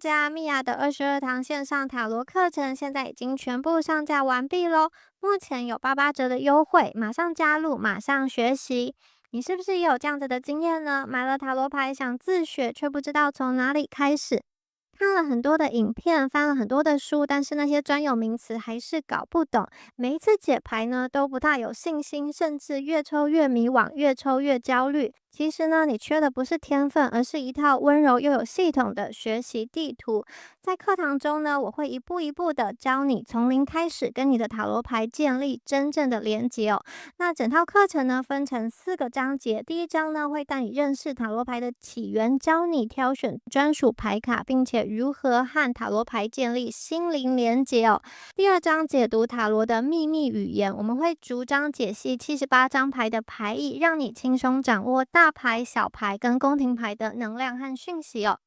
家，米娅的22堂线上塔罗课程现在已经全部上架完毕咯，目前有88折的优惠，马上加入，马上学习。你是不是也有这样子的经验呢？买了塔罗牌想自学，却不知道从哪里开始，看了很多的影片，翻了很多的书，但是那些专有名词还是搞不懂。每一次解牌呢，都不大有信心，甚至越抽越迷惘，越抽越焦虑。其实呢，你缺的不是天分，而是一套温柔又有系统的学习地图。在课堂中呢，我会一步一步的教你从零开始跟你的塔罗牌建立真正的连结哦。那整套课程呢，分成4个章节。第一章呢，会带你认识塔罗牌的起源，教你挑选专属牌卡，并且如何和塔罗牌建立心灵连结哦。第二章解读塔罗的秘密语言，我们会逐章解析78张牌的牌意，让你轻松掌握大牌、小牌跟宫廷牌的能量和讯息哦。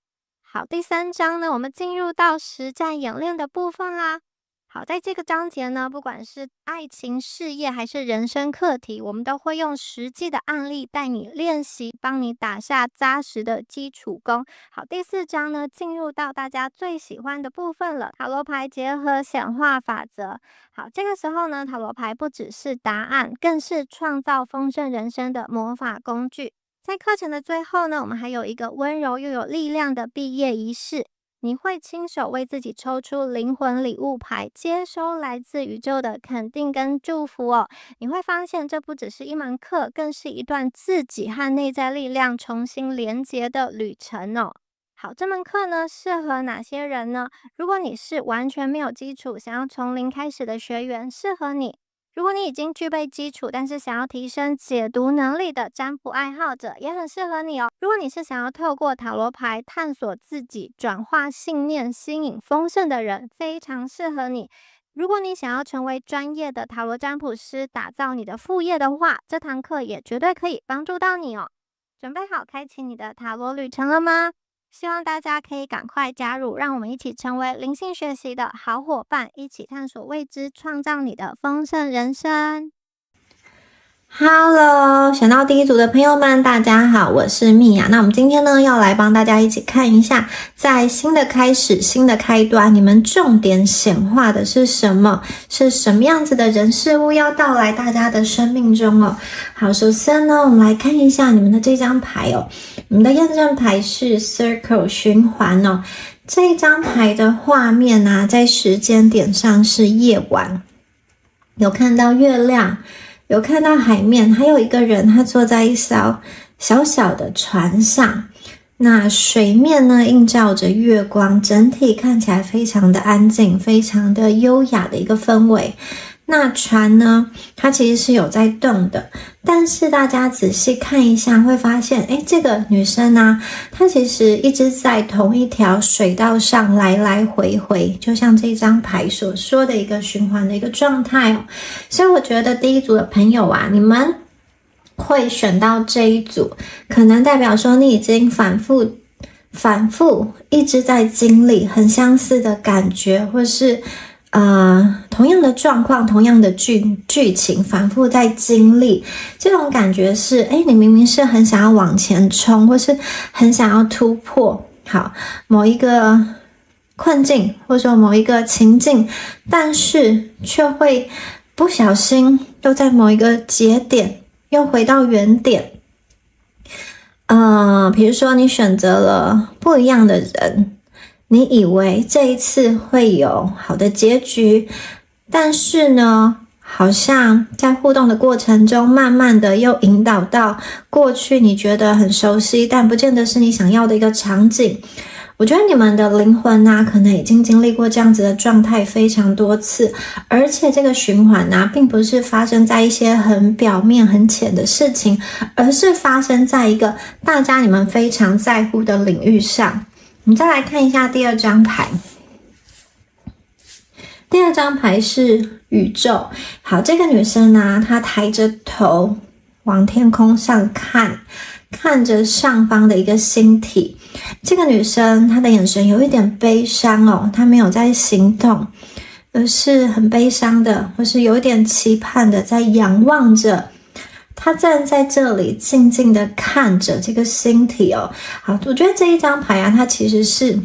好，第3章呢，我们进入到实战演练的部分啦。好，在这个章节呢，不管是爱情、事业还是人生课题，我们都会用实际的案例带你练习，帮你打下扎实的基础功。好，第4章呢，进入到大家最喜欢的部分了，塔罗牌结合显化法则。好，这个时候呢，塔罗牌不只是答案，更是创造丰盛人生的魔法工具。在课程的最后呢，我们还有一个温柔又有力量的毕业仪式。你会亲手为自己抽出灵魂礼物牌，接收来自宇宙的肯定跟祝福哦。你会发现这不只是一门课，更是一段自己和内在力量重新连结的旅程哦。好，这门课呢，适合哪些人呢？如果你是完全没有基础，想要从零开始的学员，适合你。如果你已经具备基础，但是想要提升解读能力的占卜爱好者，也很适合你哦。如果你是想要透过塔罗牌探索自己、转化信念、吸引丰盛的人，非常适合你。如果你想要成为专业的塔罗占卜师，打造你的副业的话，这堂课也绝对可以帮助到你哦。准备好开启你的塔罗旅程了吗？希望大家可以赶快加入，让我们一起成为灵性学习的好伙伴，一起探索未知，创造你的丰盛人生。Hello， 选到第一组的朋友们，大家好，我是米娅。那我们今天呢，要来帮大家一起看一下，在新的开始、新的开端，你们重点显化的是什么？是什么样子的人事物要到来大家的生命中哦？好，首先呢，我们来看一下你们的这张牌哦。你们的验证牌是 Circle 循环哦。这一张牌的画面啊，在时间点上是夜晚，有看到月亮。有看到海面，还有一个人他坐在一艘小小的船上，那水面呢映照着月光，整体看起来非常的安静，非常的优雅的一个氛围。那船呢，它其实是有在动的，但是大家仔细看一下会发现，这个女生啊，她其实一直在同一条水道上来来回回，就像这张牌所说的一个循环的一个状态哦。所以我觉得第一组的朋友啊，你们会选到这一组，可能代表说你已经反复一直在经历很相似的感觉，或是同样的状况，同样的剧情反复在经历，这种感觉是你明明是很想要往前冲，或是很想要突破好某一个困境，或者说某一个情境，但是却会不小心又在某一个节点又回到原点。比如说你选择了不一样的人，你以为这一次会有好的结局，但是呢，好像在互动的过程中，慢慢的又引导到过去你觉得很熟悉，但不见得是你想要的一个场景。我觉得你们的灵魂啊，可能已经经历过这样子的状态非常多次，而且这个循环啊，并不是发生在一些很表面很浅的事情，而是发生在一个大家你们非常在乎的领域上。我们再来看一下第二张牌。第二张牌是宇宙。好，这个女生呢，她抬着头往天空上看着上方的一个星体。这个女生她的眼神有一点悲伤哦，她没有在行动，而是很悲伤的，或是有一点期盼的在仰望着。他站在这里静静的看着这个星体哦。好，我觉得这一张牌啊，它其实是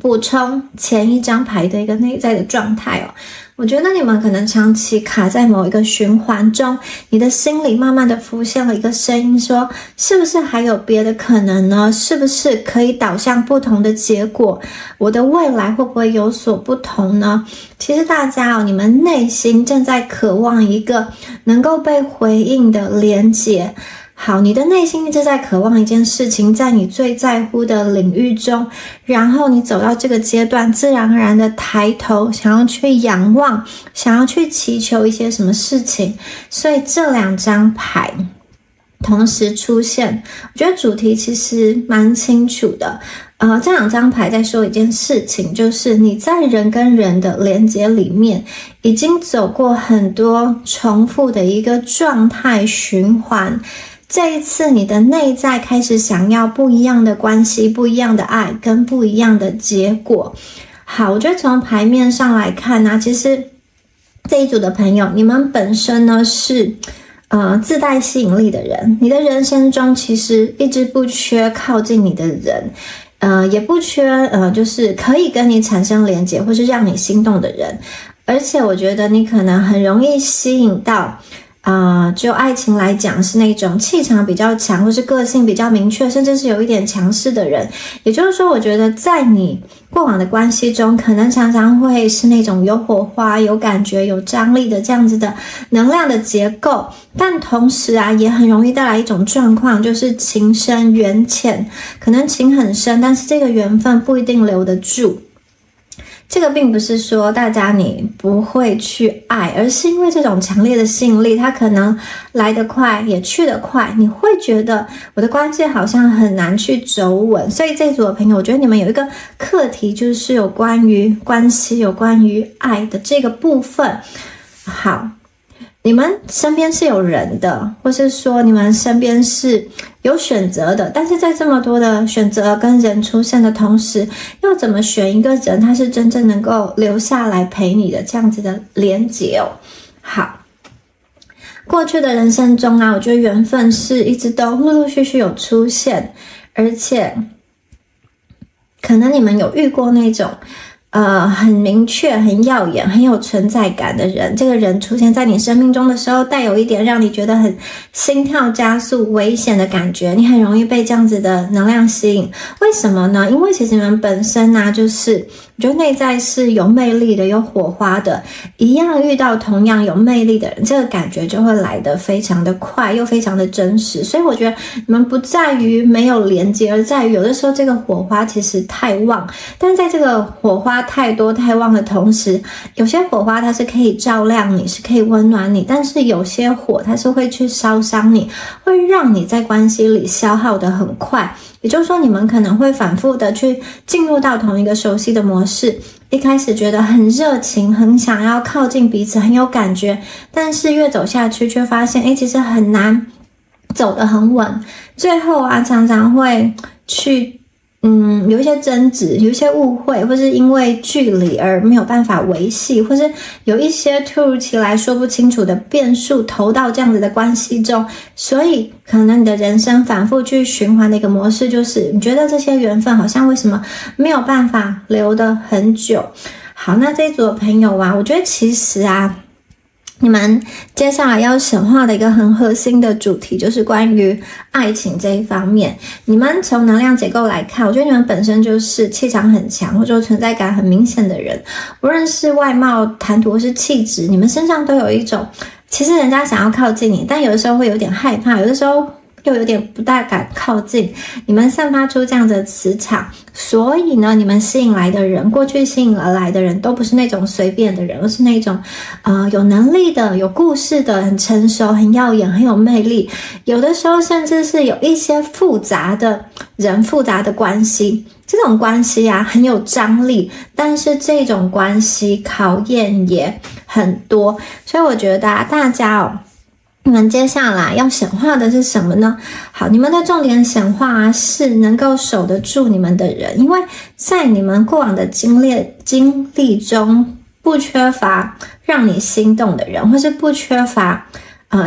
补充前一张牌的一个内在的状态哦。我觉得你们可能长期卡在某一个循环中，你的心里慢慢的浮现了一个声音说，是不是还有别的可能呢？是不是可以导向不同的结果？我的未来会不会有所不同呢？其实大家你们内心正在渴望一个能够被回应的连结。好，你的内心一直在渴望一件事情，在你最在乎的领域中，然后你走到这个阶段，自然而然的抬头，想要去仰望，想要去祈求一些什么事情。所以这2张牌同时出现，我觉得主题其实蛮清楚的。这2张牌在说一件事情，就是你在人跟人的连结里面，已经走过很多重复的一个状态循环。这一次你的内在开始想要不一样的关系，不一样的爱，跟不一样的结果。好，我觉得从牌面上来看呢，其实这一组的朋友，你们本身呢是自带吸引力的人，你的人生中其实一直不缺靠近你的人，也不缺就是可以跟你产生连结或是让你心动的人。而且我觉得你可能很容易吸引到就爱情来讲是那种气场比较强，或是个性比较明确，甚至是有一点强势的人。也就是说，我觉得在你过往的关系中，可能常常会是那种有火花、有感觉、有张力的这样子的能量的结构。但同时也很容易带来一种状况，就是情深缘浅，可能情很深，但是这个缘分不一定留得住。这个并不是说大家你不会去爱，而是因为这种强烈的吸引力，它可能来得快也去得快，你会觉得我的关系好像很难去走稳。所以这组的朋友，我觉得你们有一个课题，就是有关于关系，有关于爱的这个部分。好，你们身边是有人的，或是说你们身边是有选择的，但是在这么多的选择跟人出现的同时，要怎么选一个人他是真正能够留下来陪你的这样子的连结哦。好，过去的人生中我觉得缘分是一直都陆陆续续有出现，而且可能你们有遇过那种很明确、很耀眼、很有存在感的人，这个人出现在你生命中的时候，带有一点让你觉得很心跳加速、危险的感觉，你很容易被这样子的能量吸引。为什么呢？因为其实你们本身就是我觉得内在是有魅力的、有火花的，一样遇到同样有魅力的人，这个感觉就会来得非常的快，又非常的真实。所以我觉得你们不在于没有连接，而在于有的时候这个火花其实太旺，但是在这个火花太多太旺的同时，有些火花它是可以照亮你，是可以温暖你，但是有些火它是会去烧伤你，会让你在关系里消耗得很快。也就是说，你们可能会反复的去进入到同一个熟悉的模式，一开始觉得很热情，很想要靠近彼此，很有感觉，但是越走下去却发现其实很难走得很稳，最后常常会去有一些争执，有一些误会，或是因为距离而没有办法维系，或是有一些突如其来说不清楚的变数投到这样子的关系中，所以可能你的人生反复去循环的一个模式，就是你觉得这些缘分好像为什么没有办法留得很久。好，那这一组的朋友我觉得其实你们接下来要显化的一个很核心的主题，就是关于爱情这一方面。你们从能量结构来看，我觉得你们本身就是气场很强，或者说存在感很明显的人，无论是外貌、谈吐或是气质，你们身上都有一种其实人家想要靠近你，但有的时候会有点害怕，有的时候又有点不大敢靠近，你们散发出这样的磁场，所以呢，你们吸引来的人，过去吸引而来的人都不是那种随便的人，而是那种有能力的、有故事的、很成熟、很耀眼、很有魅力，有的时候甚至是有一些复杂的人、复杂的关系，这种关系很有张力，但是这种关系考验也很多，所以我觉得大家你们接下来要显化的是什么呢？好，你们的重点显化是能够守得住你们的人，因为在你们过往的经历中，不缺乏让你心动的人，或是不缺乏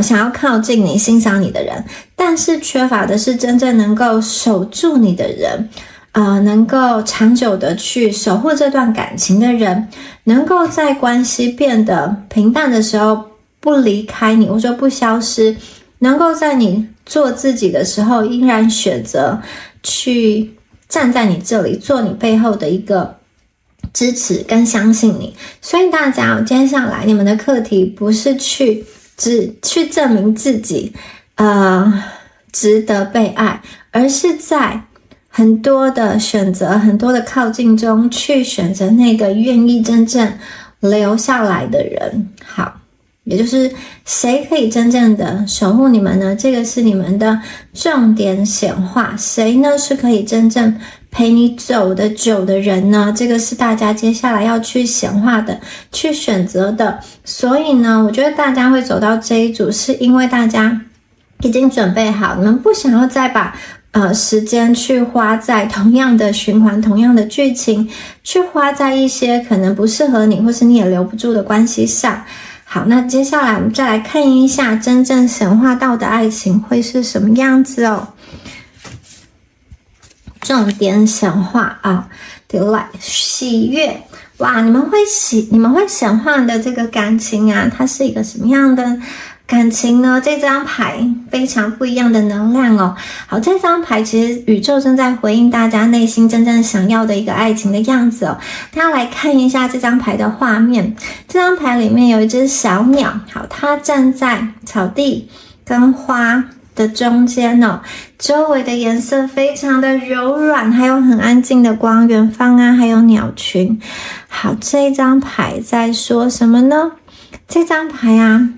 想要靠近你、欣赏你的人，但是缺乏的是真正能够守住你的人。能够长久的去守护这段感情的人，能够在关系变得平淡的时候不离开你，或者说不消失，能够在你做自己的时候依然选择去站在你这里，做你背后的一个支持跟相信你。所以大家接下来你们的课题不是只去证明自己值得被爱，而是在很多的选择，很多的靠近中去选择那个愿意真正留下来的人。好，也就是谁可以真正的守护你们呢？这个是你们的重点显化。谁呢是可以真正陪你走的久的人呢？这个是大家接下来要去显化的，去选择的。所以呢，我觉得大家会走到这一组，是因为大家已经准备好，你们不想要再把时间去花在同样的循环，同样的剧情，去花在一些可能不适合你，或是你也留不住的关系上。好，那接下来我们再来看一下真正显化到的爱情会是什么样子哦。重点显化delight 喜悦。哇，你们会显化的这个感情啊，它是一个什么样的感情呢？这张牌非常不一样的能量哦。好，这张牌其实宇宙正在回应大家内心真正想要的一个爱情的样子哦。大家来看一下这张牌的画面。这张牌里面有一只小鸟，好，它站在草地跟花的中间哦，周围的颜色非常的柔软，还有很安静的光，远方啊还有鸟群。好，这张牌在说什么呢？这张牌啊，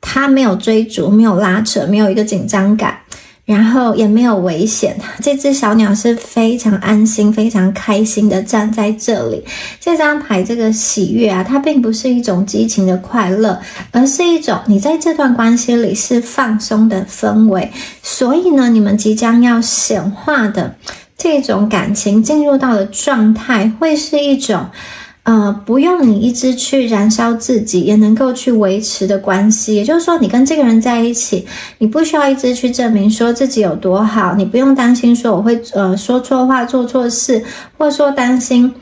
它没有追逐，没有拉扯，没有一个紧张感，然后也没有危险。这只小鸟是非常安心非常开心的站在这里。这张牌这个喜悦啊，它并不是一种激情的快乐，而是一种你在这段关系里是放松的氛围。所以呢，你们即将要显化的这种感情进入到的状态，会是一种不用你一直去燃烧自己也能够去维持的关系。也就是说，你跟这个人在一起，你不需要一直去证明说自己有多好，你不用担心说我会说错话做错事，或者说担心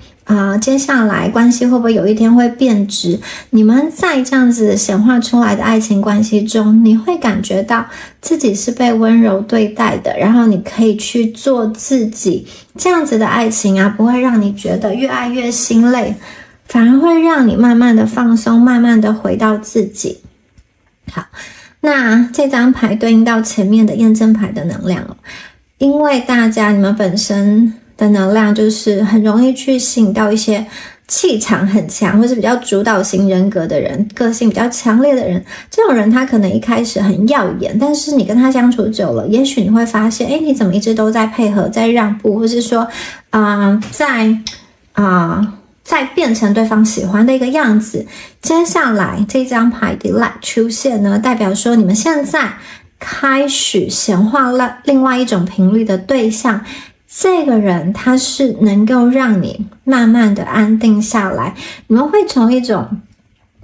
接下来关系会不会有一天会变质。你们在这样子显化出来的爱情关系中，你会感觉到自己是被温柔对待的，然后你可以去做自己。这样子的爱情啊，不会让你觉得越爱越心累，反而会让你慢慢的放松，慢慢的回到自己。好，那这张牌对应到前面的验证牌的能量哦，因为大家你们本身的能量就是很容易去吸引到一些气场很强或是比较主导型人格的人，个性比较强烈的人。这种人他可能一开始很耀眼，但是你跟他相处久了，也许你会发现你怎么一直都在配合，在让步，或是说再变成对方喜欢的一个样子。接下来这张牌 delight 出现呢，代表说你们现在开始显化了另外一种频率的对象。这个人他是能够让你慢慢的安定下来，你们会从一种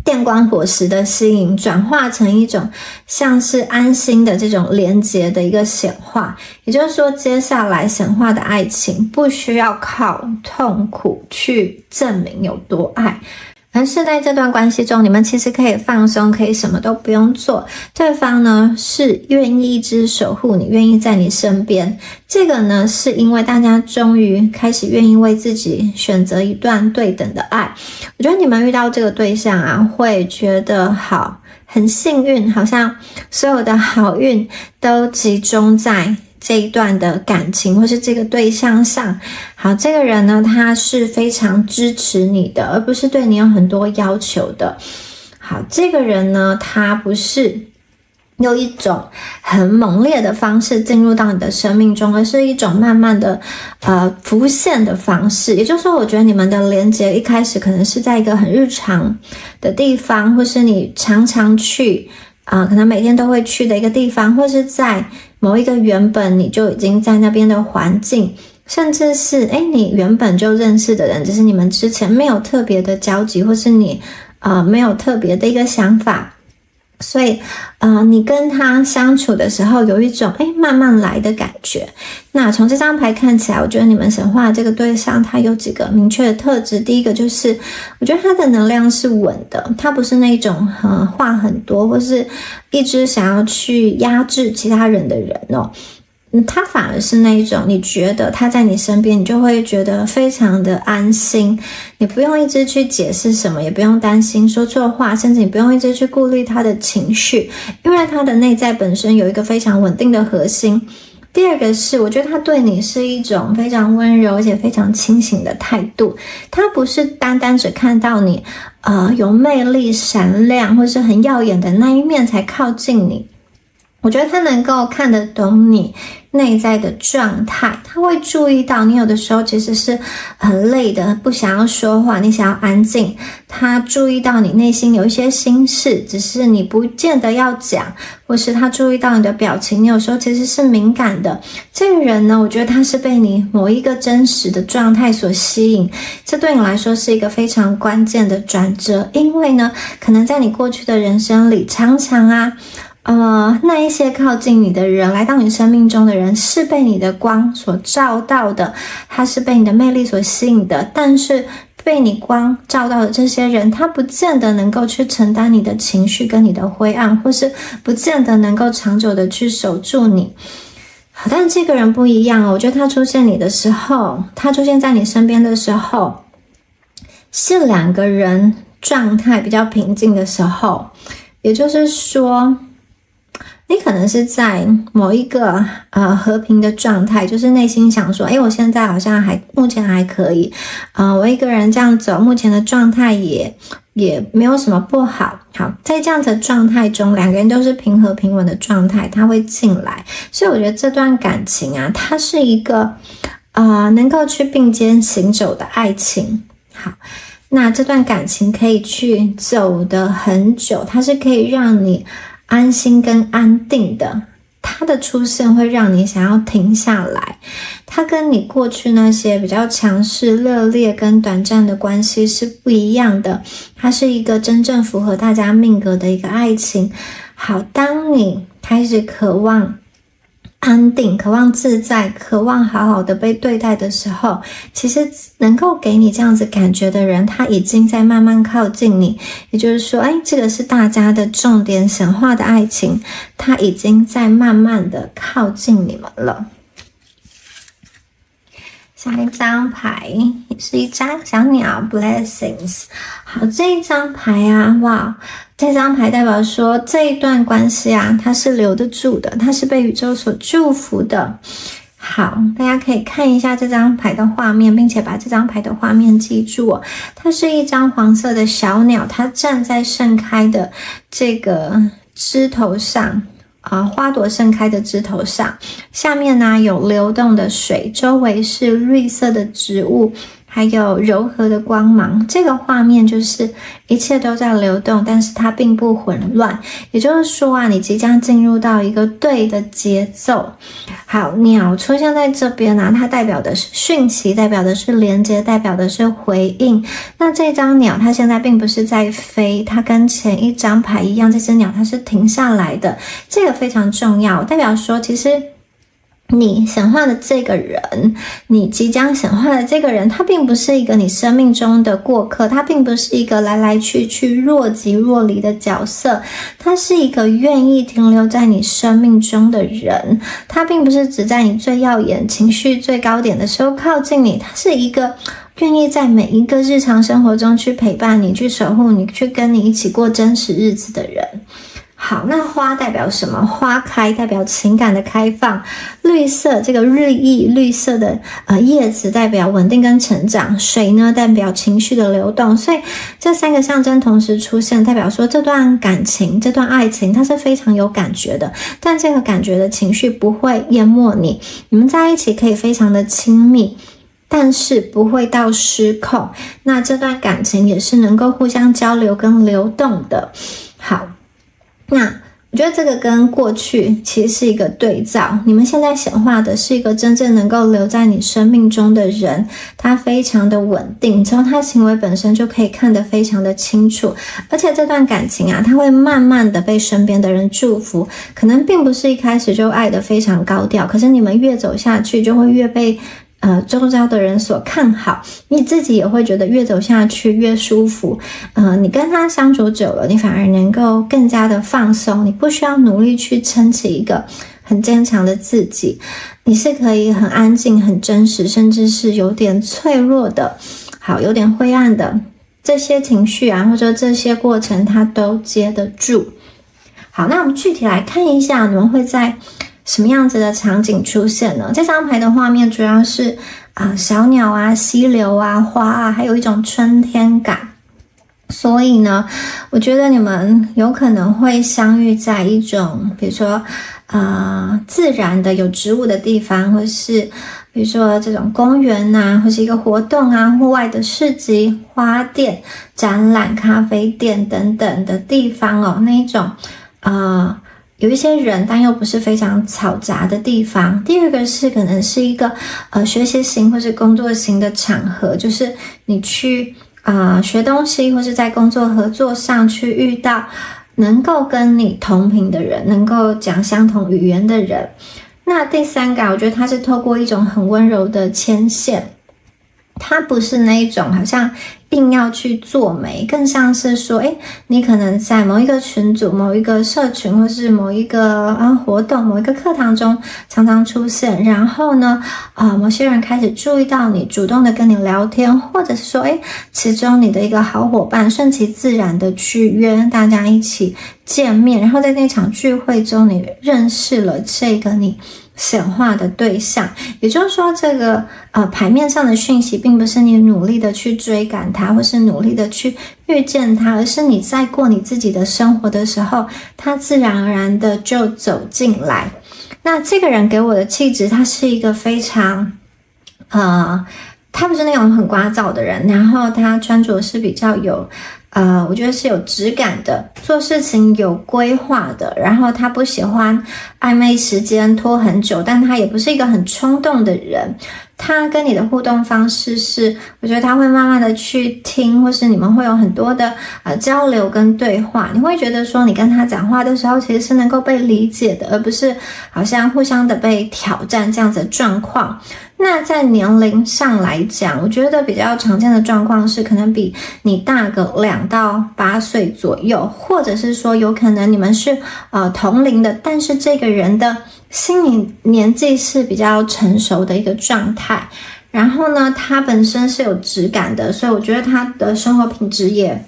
电光火石的吸引转化成一种像是安心的这种连结的一个显化。也就是说，接下来显化的爱情不需要靠痛苦去证明有多爱，而是在这段关系中，你们其实可以放松，可以什么都不用做，对方呢是愿意一直守护你，愿意在你身边。这个呢是因为大家终于开始愿意为自己选择一段对等的爱。我觉得你们遇到这个对象啊，会觉得很幸运，好像所有的好运都集中在这一段的感情或是这个对象上。好，这个人呢，他是非常支持你的，而不是对你有很多要求的。好，这个人呢，他不是用一种很猛烈的方式进入到你的生命中，而是一种慢慢的浮现的方式。也就是说，我觉得你们的连结一开始可能是在一个很日常的地方，或是你常常去可能每天都会去的一个地方，或是在某一个原本你就已经在那边的环境，甚至是你原本就认识的人，只是你们之前没有特别的交集，或是你没有特别的一个想法，所以你跟他相处的时候有一种慢慢来的感觉。那从这张牌看起来，我觉得你们显化的这个对象他有几个明确的特质。第一个就是我觉得他的能量是稳的，他不是那种话很多或是一直想要去压制其他人的人哦。他反而是那一种你觉得他在你身边，你就会觉得非常的安心，你不用一直去解释什么，也不用担心说错话，甚至你不用一直去顾虑他的情绪，因为他的内在本身有一个非常稳定的核心。第二个是我觉得他对你是一种非常温柔而且非常清醒的态度，他不是单单只看到你有魅力闪亮或是很耀眼的那一面才靠近你，我觉得他能够看得懂你内在的状态，他会注意到你有的时候其实是很累的，不想要说话，你想要安静，他注意到你内心有一些心事，只是你不见得要讲，或是他注意到你的表情，你有时候其实是敏感的。这个人呢，我觉得他是被你某一个真实的状态所吸引，这对你来说是一个非常关键的转折，因为呢，可能在你过去的人生里，常常那一些靠近你的人，来到你生命中的人，是被你的光所照到的，他是被你的魅力所吸引的，但是被你光照到的这些人，他不见得能够去承担你的情绪跟你的灰暗，或是不见得能够长久的去守住你。好，但这个人不一样我觉得他出现你的时候，他出现在你身边的时候，是两个人状态比较平静的时候，也就是说你可能是在某一个和平的状态，就是内心想说我现在好像目前还可以，我一个人这样走，目前的状态也没有什么不好。好，在这样的状态中，两个人都是平和平稳的状态，他会进来。所以我觉得这段感情它是一个能够去并肩行走的爱情。好，那这段感情可以去走得很久，它是可以让你安心跟安定的，它的出现会让你想要停下来。它跟你过去那些比较强势、热烈跟短暂的关系是不一样的，它是一个真正符合大家命格的一个爱情。好，当你开始渴望安定，渴望自在，渴望好好的被对待的时候，其实能够给你这样子感觉的人，他已经在慢慢靠近你。也就是说这个是大家的重点显化的爱情，他已经在慢慢的靠近你们了。下一张牌也是一张小鸟 Blessings。 好，这一张牌哇，这张牌代表说这一段关系它是留得住的，它是被宇宙所祝福的。好，大家可以看一下这张牌的画面，并且把这张牌的画面记住它是一张黄色的小鸟，它站在盛开的这个枝头上，花朵盛开的枝头上，下面有流动的水，周围是绿色的植物，还有柔和的光芒。这个画面就是一切都在流动，但是它并不混乱。也就是说你即将进入到一个对的节奏。好，鸟出现在这边它代表的是讯息，代表的是连接，代表的是回应。那这张鸟它现在并不是在飞，它跟前一张牌一样，这只鸟它是停下来的，这个非常重要，代表说其实你显化的这个人，你即将显化的这个人，他并不是一个你生命中的过客，他并不是一个来来去去若即若离的角色，他是一个愿意停留在你生命中的人。他并不是只在你最耀眼、情绪最高点的时候靠近你，他是一个愿意在每一个日常生活中去陪伴你，去守护你，去跟你一起过真实日子的人。好，那花代表什么？花开代表情感的开放，绿色这个日益绿色的叶子代表稳定跟成长，水呢代表情绪的流动。所以这三个象征同时出现，代表说这段感情，这段爱情它是非常有感觉的，但这个感觉的情绪不会淹没你，你们在一起可以非常的亲密，但是不会到失控。那这段感情也是能够互相交流跟流动的。好，那我觉得这个跟过去其实是一个对照，你们现在显化的是一个真正能够留在你生命中的人，他非常的稳定，从他行为本身就可以看得非常的清楚，而且这段感情啊，他会慢慢的被身边的人祝福，可能并不是一开始就爱得非常高调，可是你们越走下去就会越被周遭的人所看好，你自己也会觉得越走下去越舒服。你跟他相处久了，你反而能够更加的放松，你不需要努力去撑起一个很坚强的自己，你是可以很安静、很真实，甚至是有点脆弱的，好，有点灰暗的这些情绪啊，或者这些过程，他都接得住。好，那我们具体来看一下，你们会在什么样子的场景出现呢？这张牌的画面主要是小鸟啊、溪流啊、花啊，还有一种春天感。所以呢，我觉得你们有可能会相遇在一种，比如说自然的有植物的地方，或是比如说这种公园啊，或是一个活动啊，户外的市集、花店、展览、咖啡店等等的地方哦，那一种有一些人，但又不是非常嘈杂的地方。第二个是可能是一个学习型或是工作型的场合，就是你去学东西，或是在工作合作上去遇到能够跟你同频的人，能够讲相同语言的人。那第三个，我觉得它是透过一种很温柔的牵线，它不是那一种好像硬要去做媒，更像是说你可能在某一个群组、某一个社群，或是某一个活动、某一个课堂中常常出现，然后呢某些人开始注意到你，主动的跟你聊天，或者是说其中你的一个好伙伴顺其自然的去约大家一起见面，然后在那场聚会中你认识了这个你显化的对象。也就是说，这个牌面上的讯息并不是你努力的去追赶它，或是努力的去遇见它，而是你在过你自己的生活的时候，它自然而然的就走进来。那这个人给我的气质，他是一个非常他不是那种很聒噪的人，然后他穿着是比较有我觉得是有质感的，做事情有规划的，然后他不喜欢暧昧时间拖很久，但他也不是一个很冲动的人。他跟你的互动方式是，我觉得他会慢慢的去听，或是你们会有很多的交流跟对话，你会觉得说你跟他讲话的时候其实是能够被理解的，而不是好像互相的被挑战这样子的状况。那在年龄上来讲，我觉得比较常见的状况是可能比你大个2到8岁左右，或者是说有可能你们是同龄的，但是这个人的心理年纪是比较成熟的一个状态，然后呢他本身是有质感的，所以我觉得他的生活品质也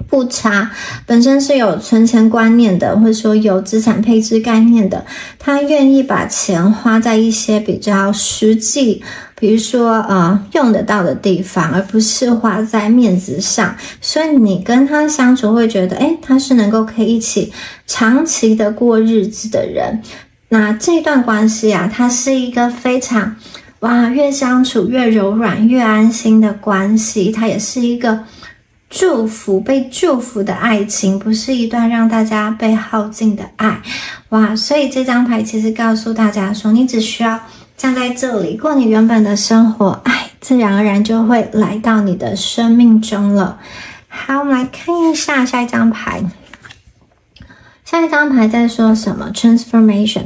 不差，本身是有存钱观念的，或者说有资产配置概念的，他愿意把钱花在一些比较实际，比如说用得到的地方，而不是花在面子上，所以你跟他相处会觉得他是能够可以一起长期的过日子的人。那这段关系啊，它是一个非常越相处越柔软越安心的关系，它也是一个祝福，被祝福的爱情，不是一段让大家被耗尽的爱。所以这张牌其实告诉大家说，你只需要站在这里过你原本的生活，爱自然而然就会来到你的生命中了。好，我们来看一下下一张牌。下一张牌在说什么？ Transformation。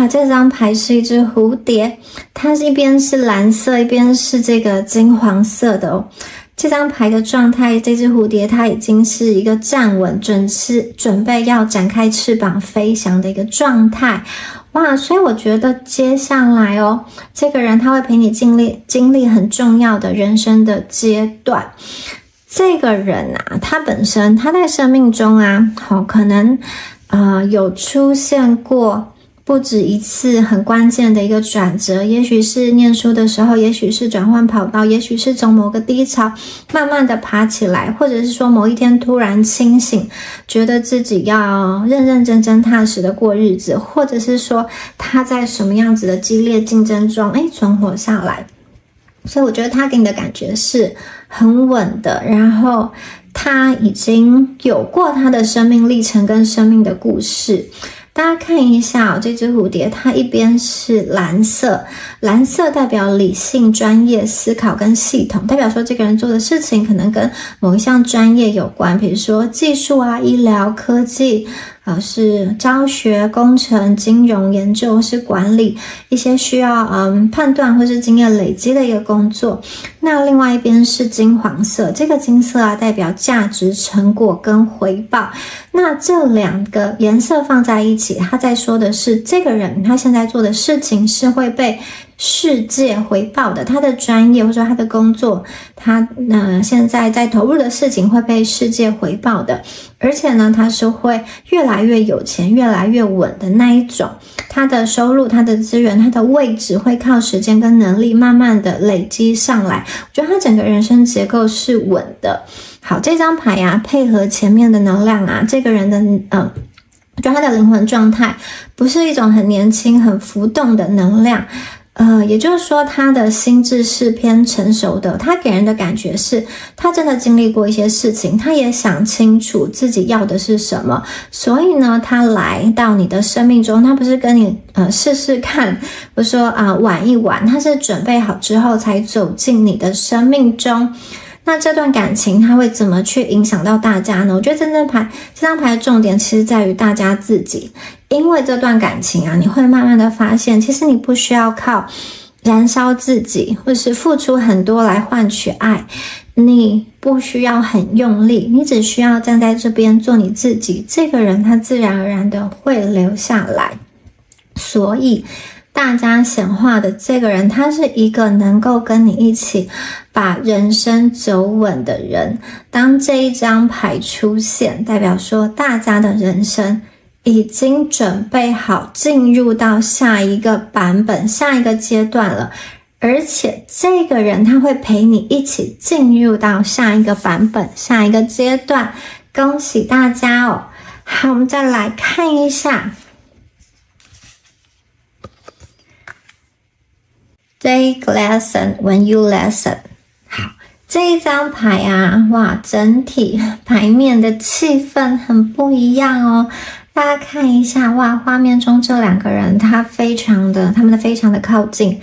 这张牌是一只蝴蝶，它一边是蓝色，一边是这个金黄色的这张牌的状态，这只蝴蝶它已经是一个站稳，准备要展开翅膀飞翔的一个状态。所以我觉得接下来这个人他会陪你经历很重要的人生的阶段。这个人他本身他在生命中可能有出现过不止一次很关键的一个转折，也许是念书的时候，也许是转换跑道，也许是从某个低潮慢慢的爬起来，或者是说某一天突然清醒，觉得自己要认认真真踏实的过日子，或者是说他在什么样子的激烈竞争中存活下来。所以我觉得他给你的感觉是很稳的，然后他已经有过他的生命历程跟生命的故事。大家看一下这只蝴蝶，它一边是蓝色，蓝色代表理性、专业、思考跟系统，代表说这个人做的事情可能跟某一项专业有关，比如说技术啊、医疗、科技，是教学、工程、金融、研究或是管理，一些需要判断或是经验累积的一个工作。那另外一边是金黄色，这个金色代表价值、成果跟回报。那这两个颜色放在一起，他在说的是这个人他现在做的事情是会被世界回报的，他的专业或者说他的工作，他现在在投入的事情会被世界回报的，而且呢他是会越来越有钱、越来越稳的那一种。他的收入、他的资源、他的位置会靠时间跟能力慢慢的累积上来。我觉得他整个人生结构是稳的。好，这张牌啊，配合前面的能量啊，这个人的我觉得他的灵魂状态不是一种很年轻、很浮动的能量。也就是说他的心智是偏成熟的，他给人的感觉是他真的经历过一些事情，他也想清楚自己要的是什么，所以呢他来到你的生命中，他不是跟你试试看，或者说玩一玩，他是准备好之后才走进你的生命中。那这段感情它会怎么去影响到大家呢？我觉得这张牌的重点其实在于大家自己，因为这段感情啊，你会慢慢的发现，其实你不需要靠燃烧自己或是付出很多来换取爱，你不需要很用力，你只需要站在这边做你自己，这个人他自然而然的会留下来。所以大家显化的这个人，他是一个能够跟你一起把人生走稳的人。当这一张牌出现，代表说大家的人生已经准备好进入到下一个版本、下一个阶段了，而且这个人他会陪你一起进入到下一个版本、下一个阶段。恭喜大家哦！好，我们再来看一下Take lesson when you listen。 好，这一张牌啊，哇，整体牌面的气氛很不一样哦。大家看一下，哇，画面中这两个人他们非常的靠近，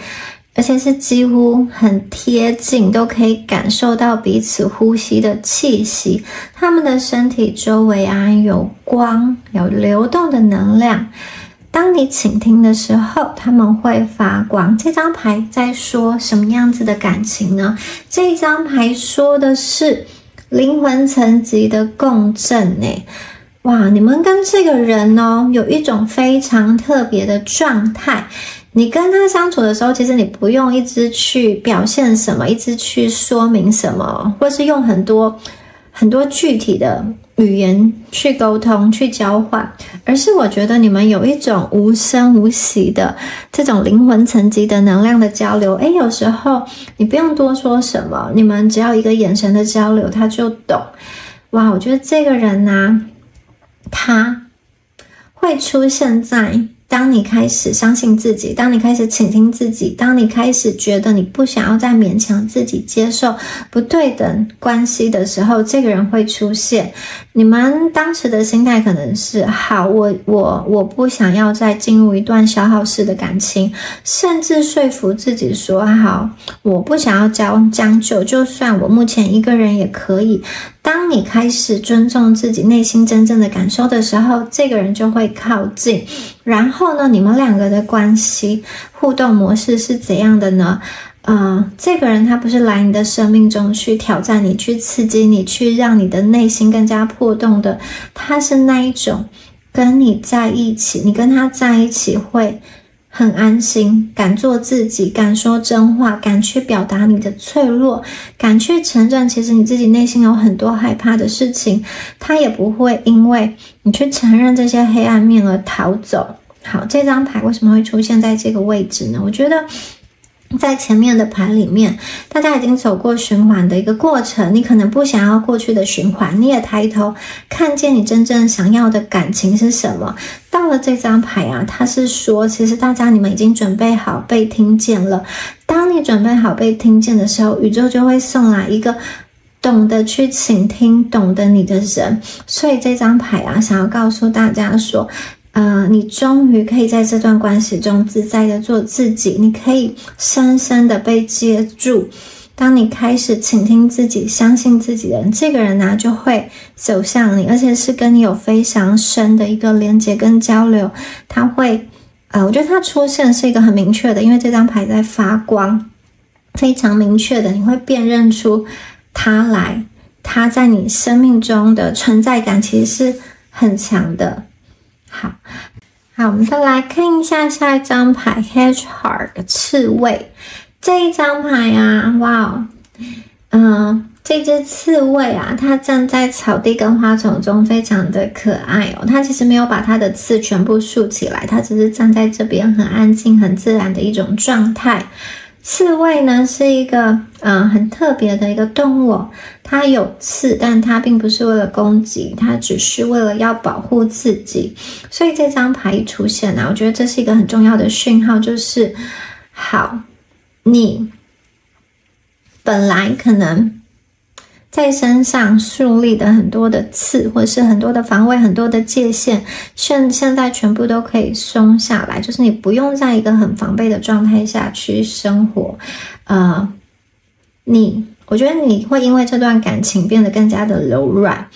而且是几乎很贴近，都可以感受到彼此呼吸的气息。他们的身体周围啊有光，有流动的能量。当你倾听的时候，他们会发光。这张牌在说什么样子的感情呢？这张牌说的是灵魂层级的共振耶。哇，你们跟这个人有一种非常特别的状态。你跟他相处的时候，其实你不用一直去表现什么，一直去说明什么，或是用很多具体的语言去沟通、去交换，而是我觉得你们有一种无声无息的这种灵魂层级的能量的交流。有时候你不用多说什么，你们只要一个眼神的交流，他就懂。哇，我觉得这个人啊，他会出现在当你开始相信自己，当你开始倾听自己，当你开始觉得你不想要再勉强自己接受不对等关系的时候，这个人会出现。你们当时的心态可能是好，我不想要再进入一段消耗式的感情，甚至说服自己说好，我不想要将就，就算我目前一个人也可以。当你开始尊重自己内心真正的感受的时候，这个人就会靠近。然后呢，你们两个的关系互动模式是怎样的呢？这个人他不是来你的生命中去挑战你，去刺激你，去让你的内心更加破洞的。他是那一种跟你在一起，你跟他在一起会很安心，敢做自己，敢说真话，敢去表达你的脆弱，敢去承认其实你自己内心有很多害怕的事情。他也不会因为你去承认这些黑暗面而逃走。好，这张牌为什么会出现在这个位置呢？我觉得在前面的牌里面，大家已经走过循环的一个过程，你可能不想要过去的循环，你也抬头看见你真正想要的感情是什么。到了这张牌啊，它是说其实大家你们已经准备好被听见了。当你准备好被听见的时候，宇宙就会送来一个懂得去倾听懂得你的人。所以这张牌啊，想要告诉大家说你终于可以在这段关系中自在的做自己，你可以深深的被接住。当你开始倾听自己，相信自己的人，这个人呢就会走向你，而且是跟你有非常深的一个连接跟交流。他会我觉得他出现是一个很明确的，因为这张牌在发光，非常明确的，你会辨认出他来，他在你生命中的存在感其实是很强的。好，我们再来看一下下一张牌 Hedgehog 刺猬。这一张牌啊，哇这只刺猬啊，它站在草地跟花丛中，非常的可爱哦。它其实没有把它的刺全部竖起来，它只是站在这边，很安静很自然的一种状态。刺猬呢是一个很特别的一个动物，它有刺，但它并不是为了攻击，它只是为了要保护自己。所以这张牌一出现啊，我觉得这是一个很重要的讯号，就是好，你本来可能在身上树立的很多的刺，或者是很多的防卫，很多的界限，现在全部都可以松下来，就是你不用在一个很防备的状态下去生活。我觉得你会因为这段感情变得更加的柔软，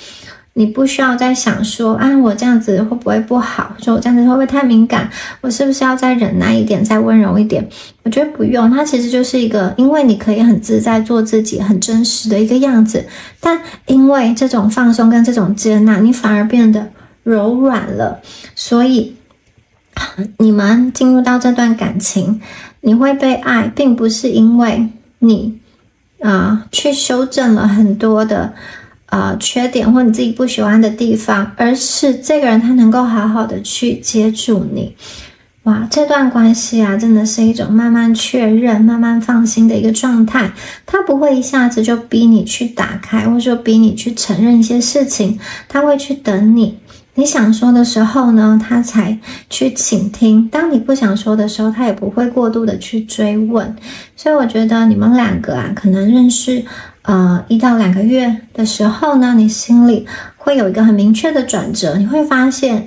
你不需要再想说我这样子会不会不好，说我这样子会不会太敏感，我是不是要再忍耐一点，再温柔一点。我觉得不用，它其实就是一个，因为你可以很自在做自己很真实的一个样子，但因为这种放松跟这种接纳，你反而变得柔软了。所以你们进入到这段感情，你会被爱，并不是因为你去修正了很多的缺点或你自己不喜欢的地方，而是这个人他能够好好的去接住你。哇，这段关系啊，真的是一种慢慢确认、慢慢放心的一个状态。他不会一下子就逼你去打开，或者说逼你去承认一些事情，他会去等你。你想说的时候呢，他才去倾听。当你不想说的时候，他也不会过度的去追问。所以我觉得你们两个啊，可能认识1到2个月的时候呢，你心里会有一个很明确的转折，你会发现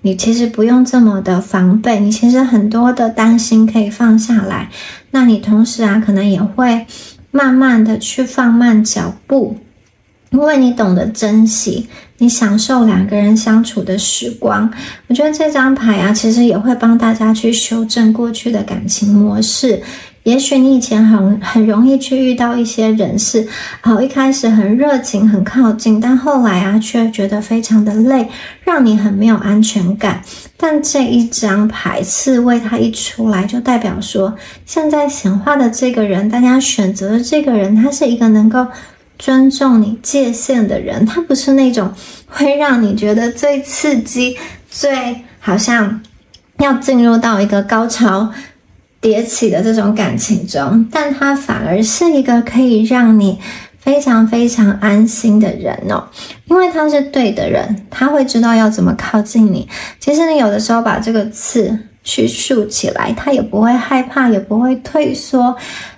你其实不用这么的防备，你其实很多的担心可以放下来。那你同时啊，可能也会慢慢的去放慢脚步，因为你懂得珍惜，你享受2个人相处的时光。我觉得这张牌啊，其实也会帮大家去修正过去的感情模式。也许你以前很容易去遇到一些人是一开始很热情很靠近，但后来啊却觉得非常的累，让你很没有安全感。但这一张牌刺猬它一出来，就代表说现在显化的这个人，大家选择的这个人，他是一个能够尊重你界限的人，他不是那种会让你觉得最刺激最好像要进入到一个高潮迭起的这种感情中，但他反而是一个可以让你非常非常安心的人哦，因为他是对的人，他会知道要怎么靠近你。其实你有的时候把这个刺去竖起来，他也不会害怕，也不会退缩，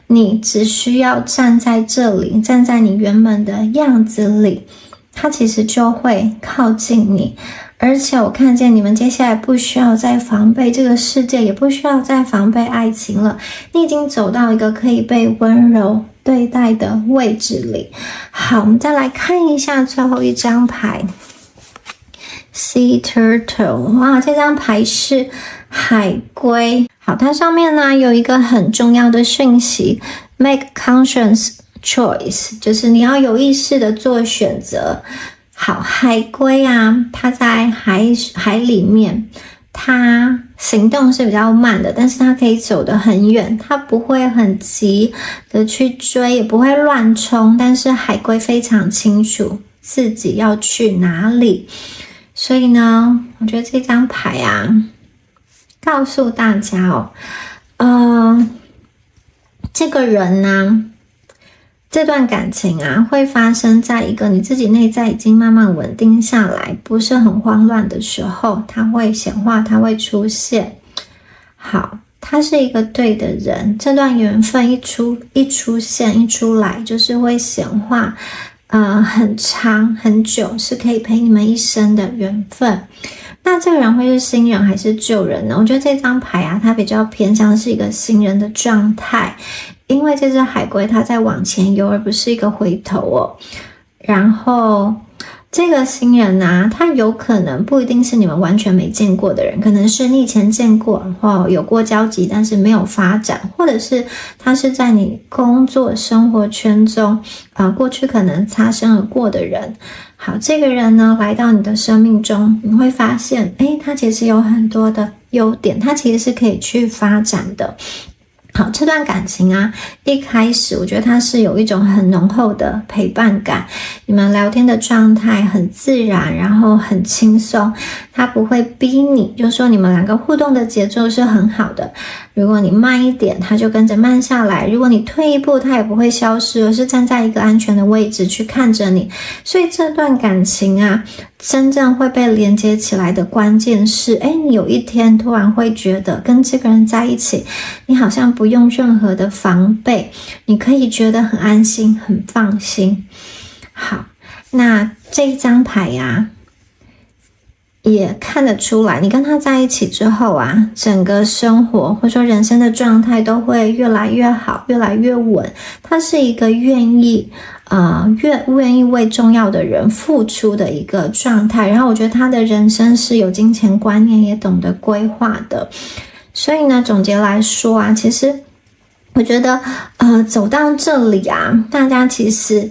你只需要站在这里，站在你原本的样子里，他其实就会靠近你。而且我看见你们接下来不需要再防备这个世界，也不需要再防备爱情了，你已经走到一个可以被温柔对待的位置里。好，我们再来看一下最后一张牌 Sea Turtle。 哇，这张牌是海龟。好，它上面呢有一个很重要的讯息 Make conscious choice， 就是你要有意识的做选择。好，海龟啊，它在海里面，它行动是比较慢的，但是它可以走得很远，它不会很急的去追，也不会乱冲，但是海龟非常清楚自己要去哪里。所以呢，我觉得这张牌啊，告诉大家这个人呢，这段感情啊，会发生在一个你自己内在已经慢慢稳定下来，不是很慌乱的时候，它会显化，它会出现。好，他是一个对的人，这段缘分一出现一出来，就是会显化很长很久，是可以陪你们一生的缘分。那这个人会是新人还是旧人呢？我觉得这张牌啊，它比较偏向是一个新人的状态，因为这只海龟它在往前游，而不是一个回头哦。然后这个新人啊，他有可能不一定是你们完全没见过的人，可能是你以前见过，然后有过交集，但是没有发展，或者是他是在你工作生活圈中过去可能擦身而过的人。好，这个人呢来到你的生命中，你会发现他其实有很多的优点，他其实是可以去发展的。好，这段感情啊，一开始我觉得它是有一种很浓厚的陪伴感，你们聊天的状态很自然，然后很轻松，它不会逼你，就是说你们两个互动的节奏是很好的。如果你慢一点，它就跟着慢下来；如果你退一步，它也不会消失，而是站在一个安全的位置去看着你。所以这段感情啊，真正会被连接起来的关键是，你有一天突然会觉得跟这个人在一起，你好像不用任何的防备，你可以觉得很安心、很放心。好，那这一张牌呀，也看得出来，你跟他在一起之后啊，整个生活或者说人生的状态都会越来越好，越来越稳。他是一个愿意为重要的人付出的一个状态，然后我觉得他的人生是有金钱观念，也懂得规划的。所以呢，总结来说啊，其实我觉得走到这里啊，大家其实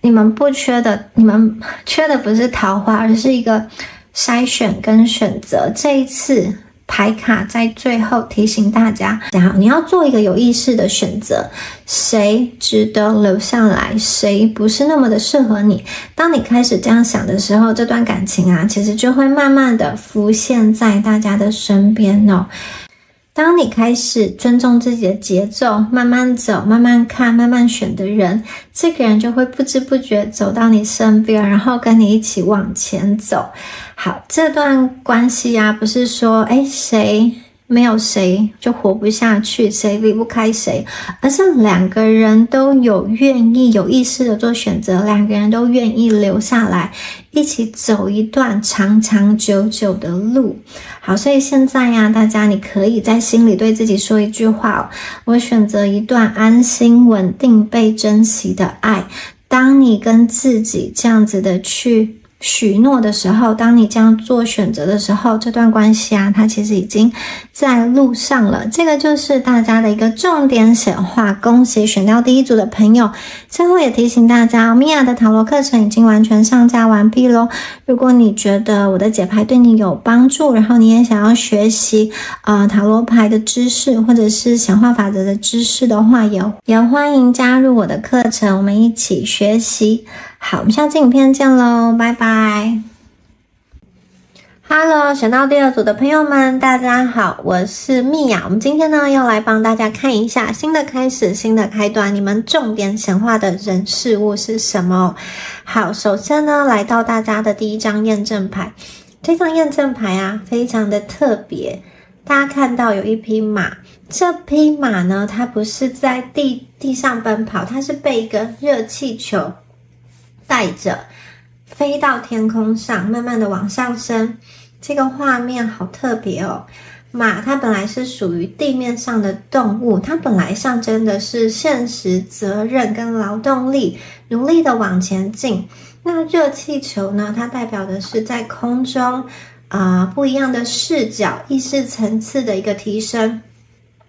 你们缺的不是桃花，而是一个筛选跟选择。这一次牌卡在最后提醒大家，你要做一个有意识的选择，谁值得留下来，谁不是那么的适合你。当你开始这样想的时候，这段感情啊，其实就会慢慢的浮现在大家的身边哦。当你开始尊重自己的节奏，慢慢走，慢慢看，慢慢选的人，这个人就会不知不觉走到你身边，然后跟你一起往前走。好，这段关系啊，不是说谁没有谁就活不下去，谁离不开谁，而是两个人都有愿意有意识的做选择，两个人都愿意留下来，一起走一段长长久久的路。好，所以现在呀，大家你可以在心里对自己说一句话我选择一段安心、稳定、被珍惜的爱。当你跟自己这样子的去许诺的时候，当你这样做选择的时候，这段关系啊，它其实已经在路上了。这个就是大家的一个重点显化。恭喜选到第一组的朋友。最后也提醒大家米娅的塔罗课程已经完全上架完毕咯。如果你觉得我的解牌对你有帮助，然后你也想要学习塔罗牌的知识，或者是显化法则的知识的话，也欢迎加入我的课程，我们一起学习。好，我们下次影片见咯，拜拜。Hello， 选到第二组的朋友们，大家好，我是蜜雅。我们今天呢要来帮大家看一下新的开始，新的开端，你们重点显化的人事物是什么？好，首先呢来到大家的第一张验证牌。这张验证牌啊非常的特别，大家看到有一匹马，这匹马呢它不是在地上奔跑，它是被一个热气球带着飞到天空上，慢慢的往上升。这个画面好特别哦。马它本来是属于地面上的动物，它本来象征的是现实、责任跟劳动力，努力的往前进。那热气球呢，它代表的是在空中不一样的视角，意识层次的一个提升。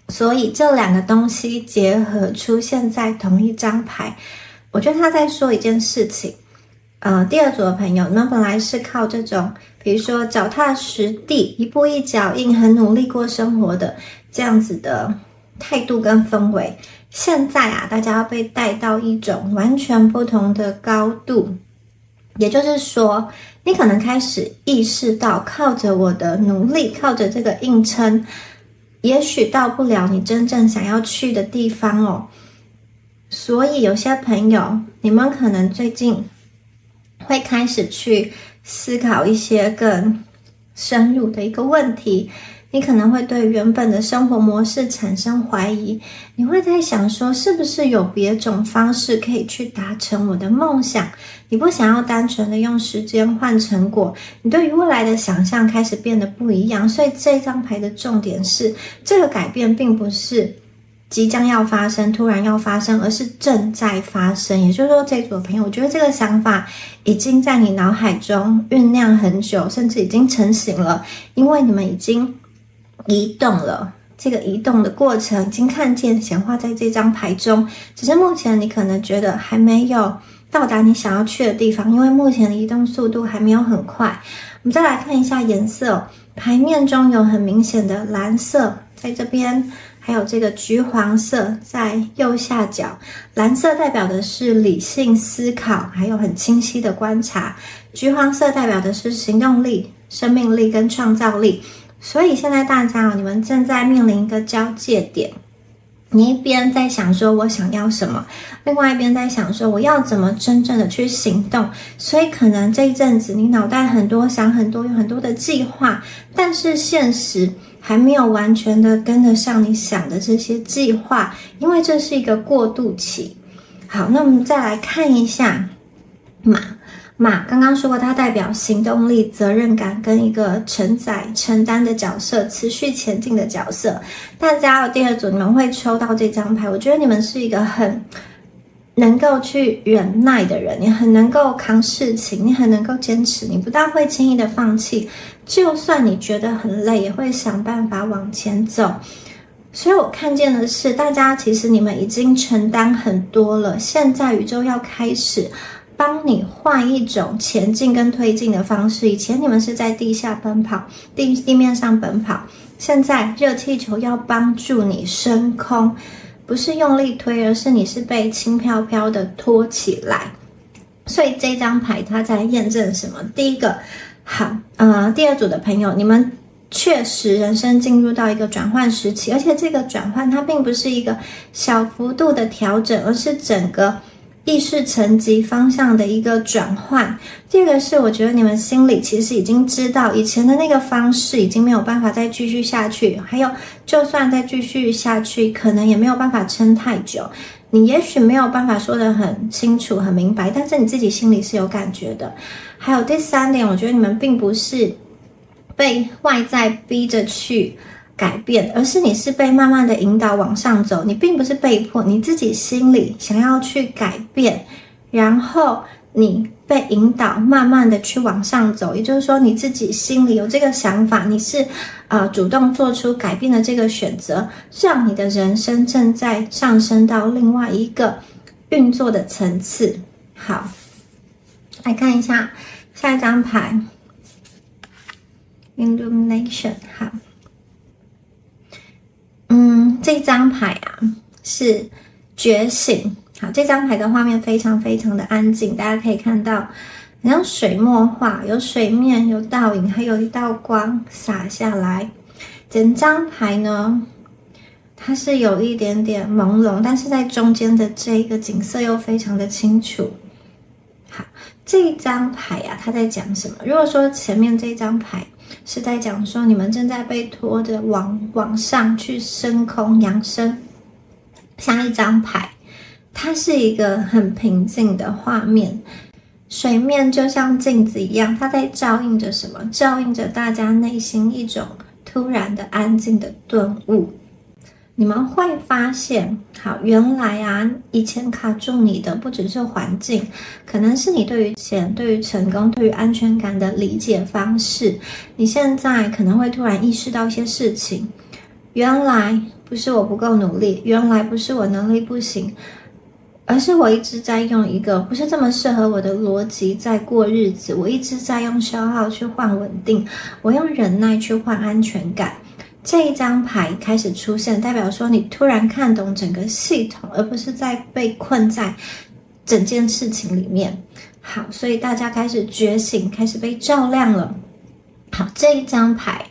所以这两个东西结合出现在同一张牌，我觉得他在说一件事情。第二组的朋友，你们本来是靠这种比如说脚踏实地，一步一脚印，很努力过生活的这样子的态度跟氛围，现在啊大家要被带到一种完全不同的高度。也就是说，你可能开始意识到，靠着我的努力，靠着这个硬撑，也许到不了你真正想要去的地方哦。所以有些朋友，你们可能最近会开始去思考一些更深入的一个问题，你可能会对原本的生活模式产生怀疑，你会在想说是不是有别种方式可以去达成我的梦想，你不想要单纯的用时间换成果，你对于未来的想象开始变得不一样。所以这张牌的重点是，这个改变并不是即将要发生，突然要发生，而是正在发生。也就是说，这组的朋友，我觉得这个想法已经在你脑海中酝酿很久，甚至已经成型了，因为你们已经移动了。这个移动的过程已经看见显化在这张牌中，只是目前你可能觉得还没有到达你想要去的地方，因为目前的移动速度还没有很快。我们再来看一下颜色，牌面中有很明显的蓝色在这边，还有这个橘黄色在右下角。蓝色代表的是理性思考，还有很清晰的观察，橘黄色代表的是行动力、生命力跟创造力。所以现在大家你们正在面临一个交界点，你一边在想说我想要什么，另外一边在想说我要怎么真正的去行动。所以可能这一阵子你脑袋很多，想很多，有很多的计划，但是现实还没有完全的跟得上你想的这些计划，因为这是一个过渡期。好，那我们再来看一下马刚刚说过，它代表行动力、责任感跟一个承载、承担的角色，持续前进的角色。大家第二组你们会抽到这张牌，我觉得你们是一个很能够去忍耐的人，你很能够扛事情，你很能够坚持，你不大会轻易的放弃，就算你觉得很累，也会想办法往前走。所以我看见的是，大家其实你们已经承担很多了，现在宇宙要开始帮你换一种前进跟推进的方式。以前你们是在地下奔跑，地面上奔跑，现在热气球要帮助你升空，不是用力推，而是你是被轻飘飘的拖起来。所以这张牌它在验证什么？第一个，第二组的朋友，你们确实人生进入到一个转换时期，而且这个转换它并不是一个小幅度的调整，而是整个意识层级方向的一个转换。第二个是，我觉得你们心里其实已经知道以前的那个方式已经没有办法再继续下去，还有就算再继续下去，可能也没有办法撑太久。你也许没有办法说得很清楚很明白，但是你自己心里是有感觉的。还有第三点，我觉得你们并不是被外在逼着去改变，而是你是被慢慢的引导往上走，你并不是被迫，你自己心里想要去改变，然后你被引导慢慢的去往上走。也就是说你自己心里有这个想法，你是主动做出改变的这个选择，让你的人生正在上升到另外一个运作的层次。好，来看一下下一张牌 Illumination。 好，这张牌是觉醒。好，这张牌的画面非常非常的安静，大家可以看到很像水墨画，有水面，有倒影，还有一道光洒下来。整张牌呢，它是有一点点朦胧，但是在中间的这个景色又非常的清楚。好，这一张牌它在讲什么？如果说前面这张牌是在讲说你们正在被拖着往上去升空扬升，下一张牌它是一个很平静的画面，水面就像镜子一样，它在照映着什么？照映着大家内心一种突然的安静的顿悟。你们会发现，好，原来以前卡住你的不只是环境，可能是你对于钱、对于成功、对于安全感的理解方式。你现在可能会突然意识到一些事情，原来不是我不够努力，原来不是我能力不行，而是我一直在用一个不是这么适合我的逻辑在过日子，我一直在用消耗去换稳定，我用忍耐去换安全感。这一张牌开始出现，代表说你突然看懂整个系统，而不是在被困在整件事情里面。好，所以大家开始觉醒，开始被照亮了。好，这一张牌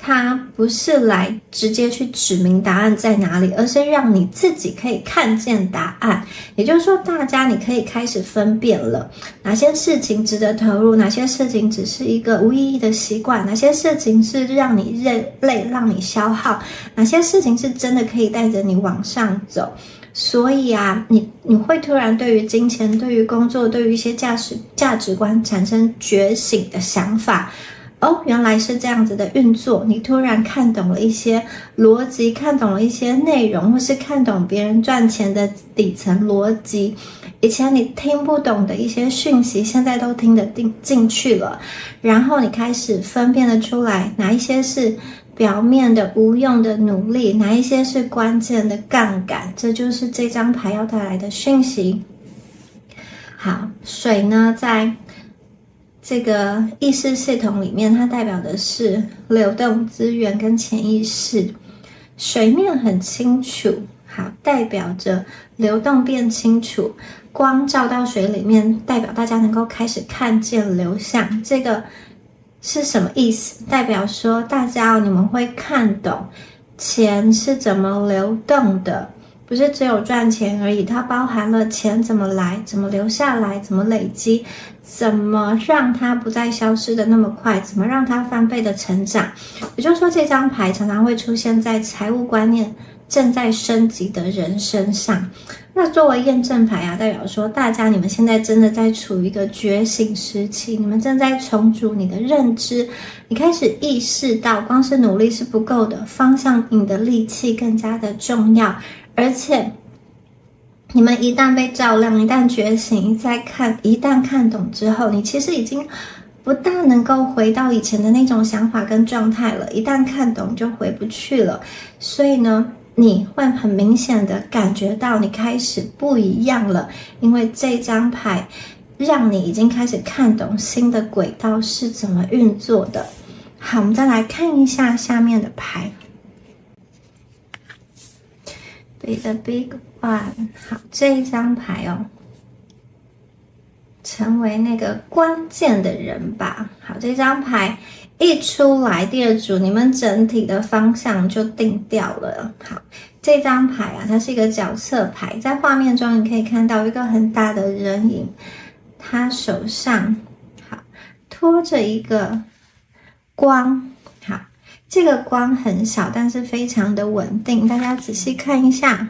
它不是来直接去指明答案在哪里，而是让你自己可以看见答案。也就是说，大家你可以开始分辨了，哪些事情值得投入，哪些事情只是一个无意义的习惯，哪些事情是让你累，让你消耗，哪些事情是真的可以带着你往上走。所以啊，你会突然对于金钱、对于工作、对于一些价值观产生觉醒的想法。原来是这样子的运作，你突然看懂了一些逻辑，看懂了一些内容，或是看懂别人赚钱的底层逻辑。以前你听不懂的一些讯息，现在都听得进去了。然后你开始分辨得出来，哪一些是表面的无用的努力，哪一些是关键的杠杆。这就是这张牌要带来的讯息。好，水呢，在这个意识系统里面，它代表的是流动资源跟潜意识。水面很清楚，好，代表着流动变清楚，光照到水里面，代表大家能够开始看见流向。这个是什么意思？代表说大家你们会看懂钱是怎么流动的，不是只有赚钱而已，它包含了钱怎么来，怎么留下来，怎么累积，怎么让它不再消失的那么快，怎么让它翻倍的成长。也就是说，这张牌常常会出现在财务观念正在升级的人身上。那作为验证牌啊，代表说大家你们现在真的在处于一个觉醒时期，你们正在重组你的认知，你开始意识到光是努力是不够的，方向比你的力气更加的重要。而且你们一旦被照亮，一旦觉醒，一旦看懂之后，你其实已经不大能够回到以前的那种想法跟状态了，一旦看懂就回不去了。所以呢，你会很明显的感觉到你开始不一样了，因为这张牌让你已经开始看懂新的轨道是怎么运作的。好，我们再来看一下下面的牌。Be the big one。 好，这一张牌成为那个关键的人吧。好，这张牌一出来，第二组你们整体的方向就定掉了。好，这张牌啊，它是一个角色牌，在画面中你可以看到一个很大的人影，他手上拖着一个光。好，这个光很小，但是非常的稳定。大家仔细看一下，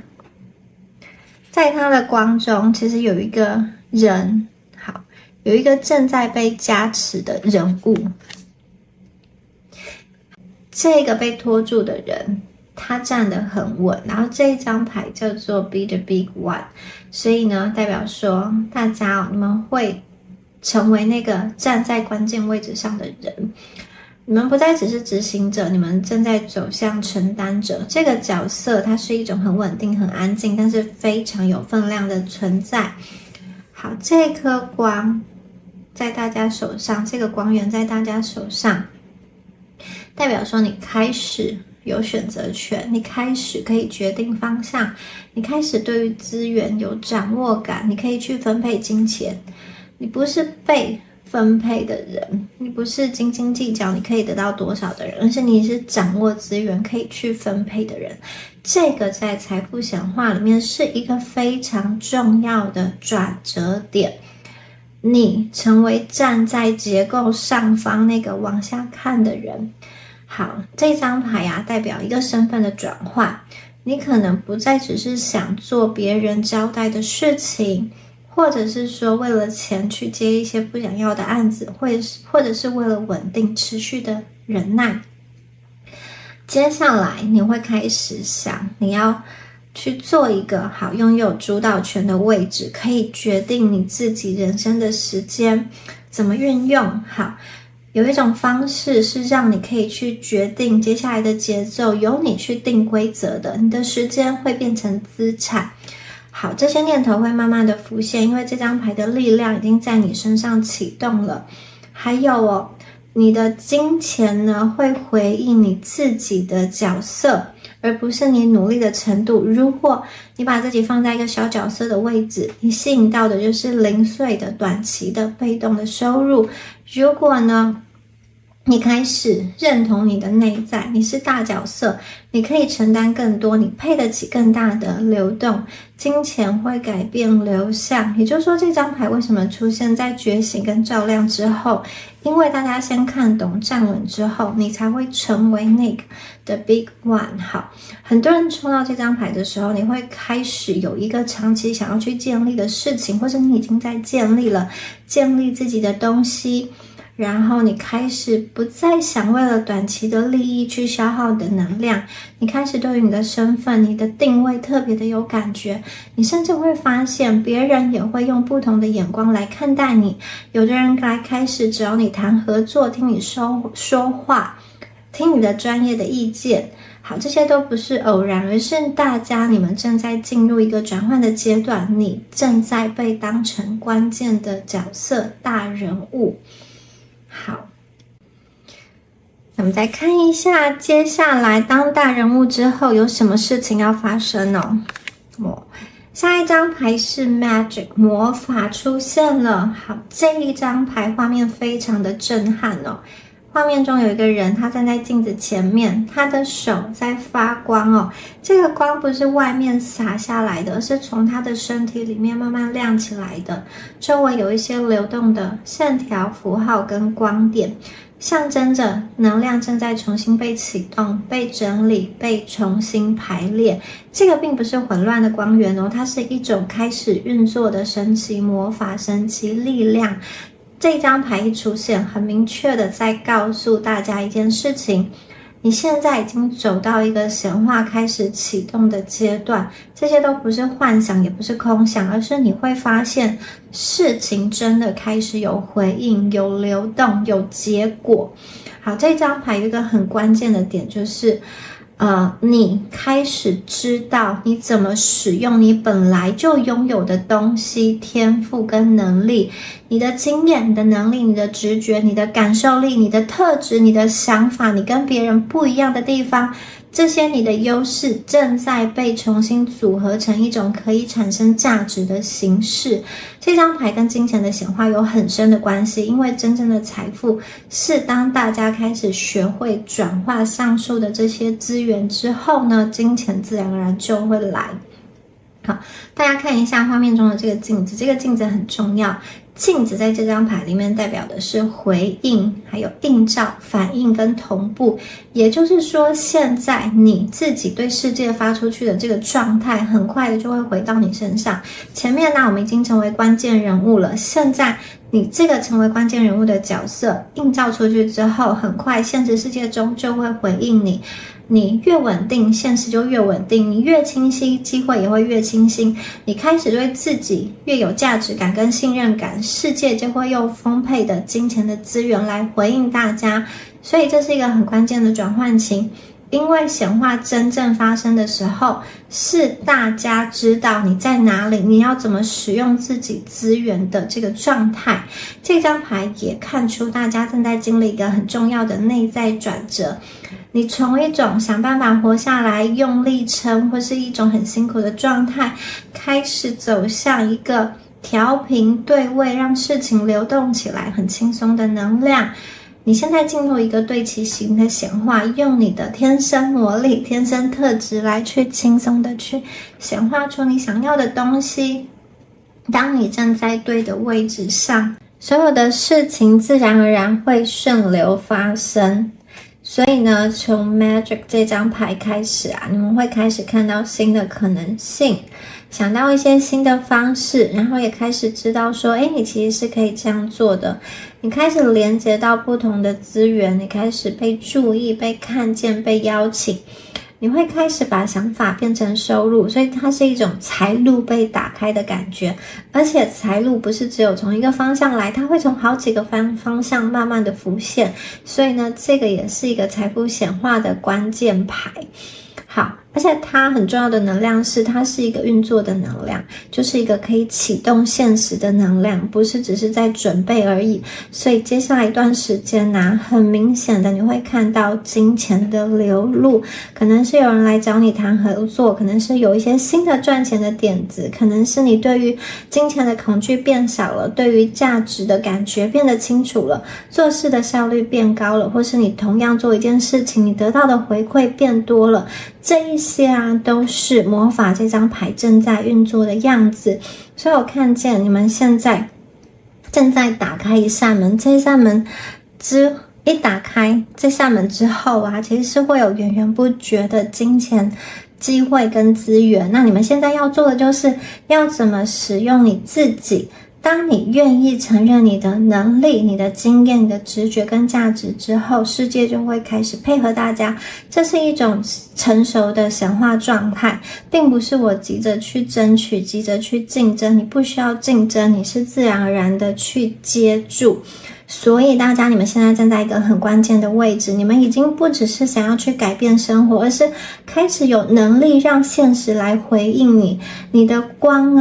在它的光中，其实有一个人，好，有一个正在被加持的人物。这个被拖住的人，他站得很稳，然后这一张牌叫做 Be the Big One， 所以呢，代表说大家你们会成为那个站在关键位置上的人。你们不再只是执行者，你们正在走向承担者。这个角色它是一种很稳定、很安静，但是非常有分量的存在。好，这颗光在大家手上，这个光源在大家手上，代表说你开始有选择权，你开始可以决定方向，你开始对于资源有掌握感，你可以去分配金钱。你不是被分配的人，你不是斤斤计较你可以得到多少的人，而是你是掌握资源可以去分配的人。这个在财富显化里面是一个非常重要的转折点，你成为站在结构上方那个往下看的人。好，这张牌啊，代表一个身份的转换，你可能不再只是想做别人交代的事情，或者是说为了钱去接一些不想要的案子，或者是为了稳定持续的忍耐。接下来你会开始想，你要去做一个好拥有主导权的位置，可以决定你自己人生的时间怎么运用。好，有一种方式是让你可以去决定接下来的节奏，由你去定规则的，你的时间会变成资产。好，这些念头会慢慢的浮现，因为这张牌的力量已经在你身上启动了。还有你的金钱呢，会回应你自己的角色，而不是你努力的程度。如果你把自己放在一个小角色的位置，你吸引到的就是零碎的、短期的、被动的收入。如果呢，你开始认同你的内在，你是大角色，你可以承担更多，你配得起更大的流动，金钱会改变流向。也就是说，这张牌为什么出现在觉醒跟照亮之后？因为大家先看懂站稳之后，你才会成为那个的 big one。 好，很多人抽到这张牌的时候，你会开始有一个长期想要去建立的事情，或者你已经在建立自己的东西，然后你开始不再想为了短期的利益去消耗你的能量，你开始对于你的身份、你的定位特别的有感觉，你甚至会发现别人也会用不同的眼光来看待你，有的人来开始找你谈合作，听你说话，听你的专业的意见。好，这些都不是偶然，而是你们正在进入一个转换的阶段，你正在被当成关键的角色、大人物。好，我们再看一下接下来当大人物之后有什么事情要发生哦。下一张牌是 Magic 魔法出现了。好，这一张牌画面非常的震撼哦。画面中有一个人，他站在镜子前面，他的手在发光哦。这个光不是外面洒下来的，而是从他的身体里面慢慢亮起来的。周围有一些流动的线条、符号跟光点，象征着能量正在重新被启动、被整理、被重新排列。这个并不是混乱的光源哦，它是一种开始运作的神奇魔法、神奇力量。这张牌一出现，很明确的在告诉大家一件事情，你现在已经走到一个显化开始启动的阶段，这些都不是幻想，也不是空想，而是你会发现事情真的开始有回应、有流动、有结果。好，这张牌有一个很关键的点，就是你开始知道你怎么使用你本来就拥有的东西、天赋跟能力，你的经验、你的能力、你的直觉、你的感受力、你的特质、你的想法，你跟别人不一样的地方，这些你的优势正在被重新组合成一种可以产生价值的形式。这张牌跟金钱的显化有很深的关系，因为真正的财富是当大家开始学会转化上述的这些资源之后呢，金钱自然而然就会来。好，大家看一下画面中的这个镜子，这个镜子很重要。镜子在这张牌里面代表的是回应，还有映照、反应跟同步。也就是说，现在你自己对世界发出去的这个状态，很快的就会回到你身上。前面呢，我们已经成为关键人物了，现在你这个成为关键人物的角色映照出去之后，很快现实世界中就会回应你。你越稳定，现实就越稳定，你越清晰，机会也会越清晰。你开始对自己越有价值感跟信任感，世界就会用丰沛的金钱的资源来回应大家。所以这是一个很关键的转换期，因为显化真正发生的时候，是大家知道你在哪里，你要怎么使用自己资源的这个状态。这张牌也看出大家正在经历一个很重要的内在转折，你从一种想办法活下来、用力撑，或是一种很辛苦的状态，开始走向一个调频对位，让事情流动起来，很轻松的能量。你现在进入一个对齐型的显化，用你的天生魔力、天生特质来去轻松的去显化出你想要的东西。当你站在对的位置上，所有的事情自然而然会顺流发生。所以呢，从 Magic 这张牌开始你们会开始看到新的可能性，想到一些新的方式，然后也开始知道说，你其实是可以这样做的。你开始连接到不同的资源，你开始被注意、被看见、被邀请。你会开始把想法变成收入，所以它是一种财路被打开的感觉。而且财路不是只有从一个方向来，它会从好几个方向慢慢的浮现。所以呢，这个也是一个财富显化的关键牌。好，而且它很重要的能量是，它是一个运作的能量，就是一个可以启动现实的能量，不是只是在准备而已。所以接下来一段时间呢，很明显的你会看到金钱的流入，可能是有人来找你谈合作，可能是有一些新的赚钱的点子，可能是你对于金钱的恐惧变少了，对于价值的感觉变得清楚了，做事的效率变高了，或是你同样做一件事情，你得到的回馈变多了，这一些都是魔法这张牌正在运作的样子。所以我看见你们现在正在打开一扇门，这一扇门一打开这扇门之后其实是会有源源不绝的金钱机会跟资源。那你们现在要做的就是要怎么使用你自己。当你愿意承认你的能力、你的经验、你的直觉跟价值之后，世界就会开始配合大家。这是一种成熟的显化状态，并不是我急着去争取、急着去竞争。你不需要竞争，你是自然而然的去接住。所以大家，你们现在站在一个很关键的位置，你们已经不只是想要去改变生活，而是开始有能力让现实来回应你。你的光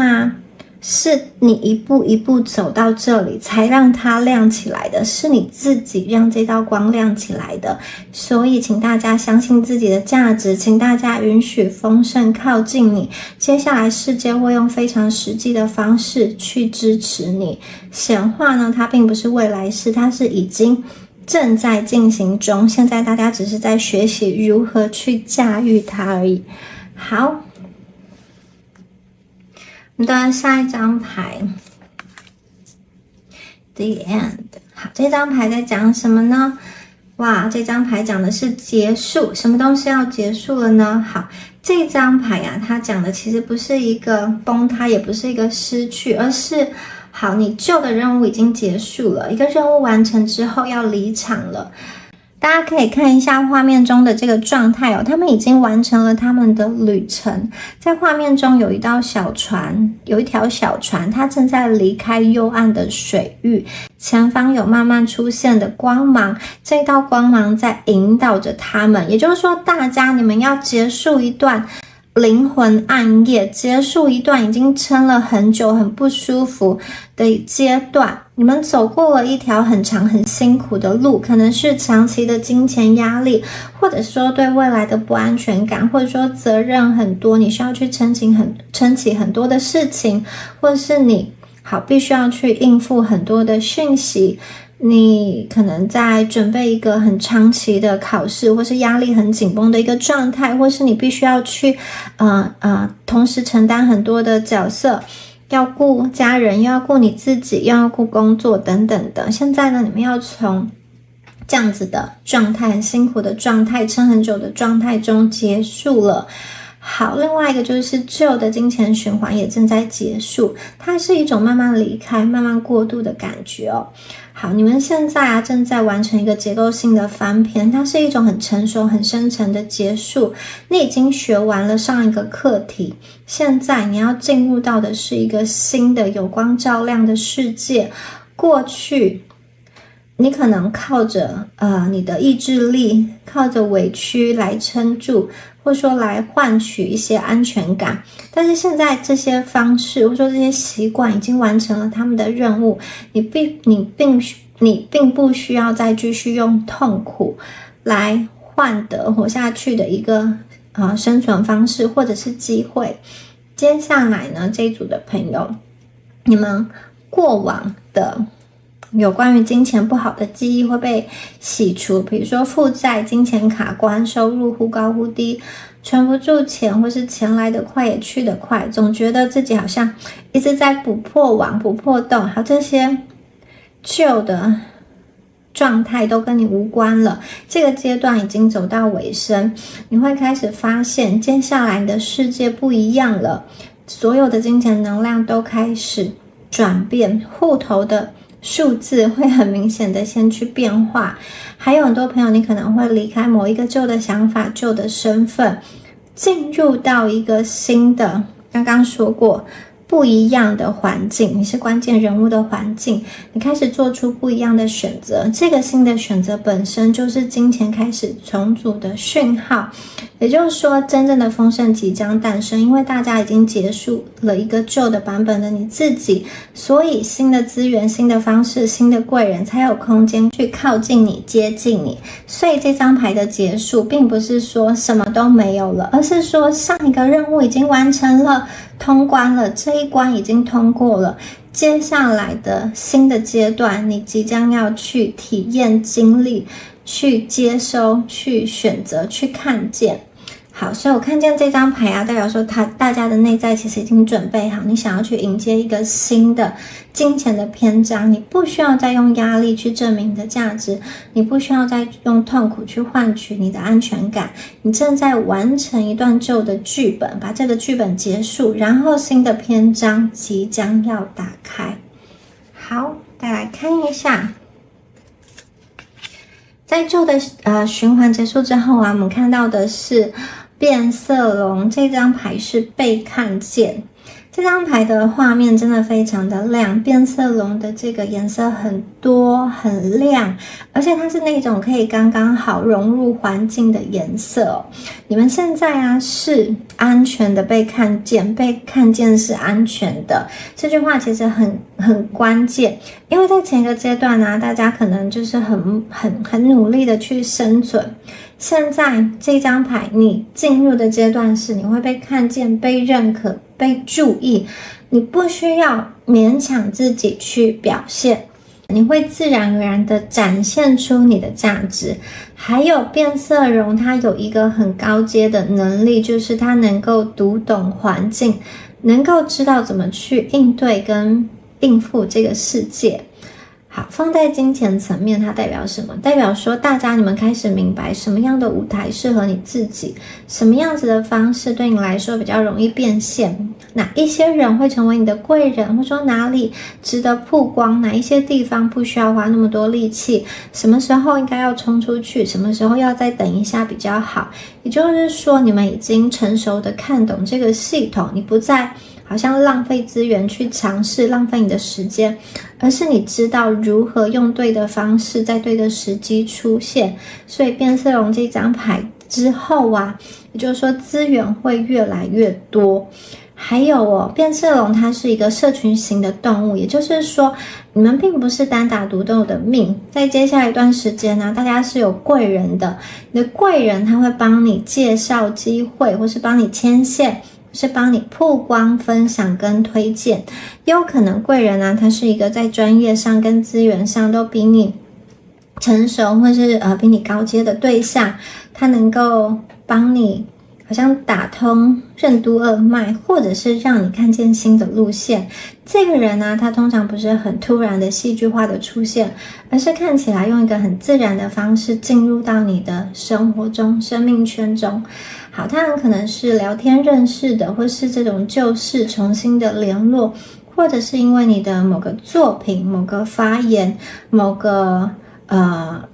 是你一步一步走到这里才让它亮起来的，是你自己让这道光亮起来的。所以请大家相信自己的价值，请大家允许丰盛靠近你。接下来世界会用非常实际的方式去支持你。显化呢，它并不是未来式，它是已经正在进行中，现在大家只是在学习如何去驾驭它而已。好，我们的下一张牌 The End。 好，这张牌在讲什么呢？哇，这张牌讲的是结束，什么东西要结束了呢？好，这张牌它讲的其实不是一个崩塌，也不是一个失去，而是好，你旧的任务已经结束了，一个任务完成之后要离场了。大家可以看一下画面中的这个状态他们已经完成了他们的旅程。在画面中有一条小船，它正在离开幽暗的水域，前方有慢慢出现的光芒，这道光芒在引导着他们。也就是说，大家你们要结束一段灵魂暗夜，结束一段已经撑了很久很不舒服的阶段。你们走过了一条很长很辛苦的路，可能是长期的金钱压力，或者说对未来的不安全感，或者说责任很多，你需要去撑起很多的事情，或者是你必须要去应付很多的讯息。你可能在准备一个很长期的考试，或是压力很紧绷的一个状态，或是你必须要去同时承担很多的角色，要顾家人，又要顾你自己，又要顾工作等等的。现在呢，你们要从这样子的状态，很辛苦的状态，撑很久的状态中结束了。好，另外一个就是旧的金钱循环也正在结束，它是一种慢慢离开、慢慢过渡的感觉好，你们现在正在完成一个结构性的翻篇，它是一种很成熟、很深沉的结束。你已经学完了上一个课题，现在你要进入到的是一个新的有光照亮的世界。过去你可能靠着你的意志力，靠着委屈来撑住，或者说来换取一些安全感，但是现在这些方式或者说这些习惯已经完成了他们的任务，你并不需要再继续用痛苦来换得活下去的一个生存方式或者是机会。接下来呢，这一组的朋友，你们过往的有关于金钱不好的记忆会被洗除，比如说负债、金钱卡关、收入忽高忽低、存不住钱，或是钱来得快也去得快，总觉得自己好像一直在补破网、补破洞，好，这些旧的状态都跟你无关了。这个阶段已经走到尾声，你会开始发现接下来的世界不一样了，所有的金钱能量都开始转变，户头的数字会很明显的先去变化。还有很多朋友，你可能会离开某一个旧的想法、旧的身份，进入到一个新的，刚刚说过不一样的环境，你是关键人物的环境，你开始做出不一样的选择，这个新的选择本身就是金钱开始重组的讯号。也就是说，真正的丰盛即将诞生，因为大家已经结束了一个旧的版本的你自己，所以新的资源、新的方式、新的贵人才有空间去靠近你、接近你。所以这张牌的结束并不是说什么都没有了，而是说上一个任务已经完成了，通关了，这一关已经通过了，接下来的新的阶段你即将要去体验、经历、去接收、去选择、去看见。好，所以我看见这张牌啊，代表说大家的内在其实已经准备好，你想要去迎接一个新的金钱的篇章，你不需要再用压力去证明你的价值，你不需要再用痛苦去换取你的安全感，你正在完成一段旧的剧本，把这个剧本结束，然后新的篇章即将要打开。好，再来看一下，在旧的循环结束之后啊，我们看到的是变色龙，这张牌是被看见。这张牌的画面真的非常的亮，变色龙的这个颜色很多很亮，而且它是那种可以刚刚好融入环境的颜色哦。你们现在啊是安全的被看见，被看见是安全的，这句话其实很关键，因为在前一个阶段啊，大家可能就是很努力的去生存。现在这张牌你进入的阶段是你会被看见、被认可、被注意，你不需要勉强自己去表现，你会自然而然的展现出你的价值。还有变色龙它有一个很高阶的能力，就是它能够读懂环境，能够知道怎么去应对跟应付这个世界。好，放在金钱层面，它代表什么？代表说大家你们开始明白什么样的舞台适合你自己，什么样子的方式对你来说比较容易变现，哪一些人会成为你的贵人，或者说哪里值得曝光，哪一些地方不需要花那么多力气，什么时候应该要冲出去，什么时候要再等一下比较好。也就是说你们已经成熟的看懂这个系统，你不再好像浪费资源去尝试，浪费你的时间，而是你知道如何用对的方式在对的时机出现。所以变色龙这张牌之后啊，也就是说资源会越来越多。还有变色龙它是一个社群型的动物，也就是说你们并不是单打独斗的命，在接下来一段时间呢，大家是有贵人的，你的贵人他会帮你介绍机会，或是帮你牵线，是帮你曝光、分享跟推荐。也有可能贵人啊，他是一个在专业上跟资源上都比你成熟，或是比你高阶的对象，他能够帮你好像打通任督二脉，或者是让你看见新的路线。这个人呢，他通常不是很突然的戏剧化的出现，而是看起来用一个很自然的方式进入到你的生活中、生命圈中。好，他很可能是聊天认识的，或是这种旧事重新的联络，或者是因为你的某个作品、某个发言、某个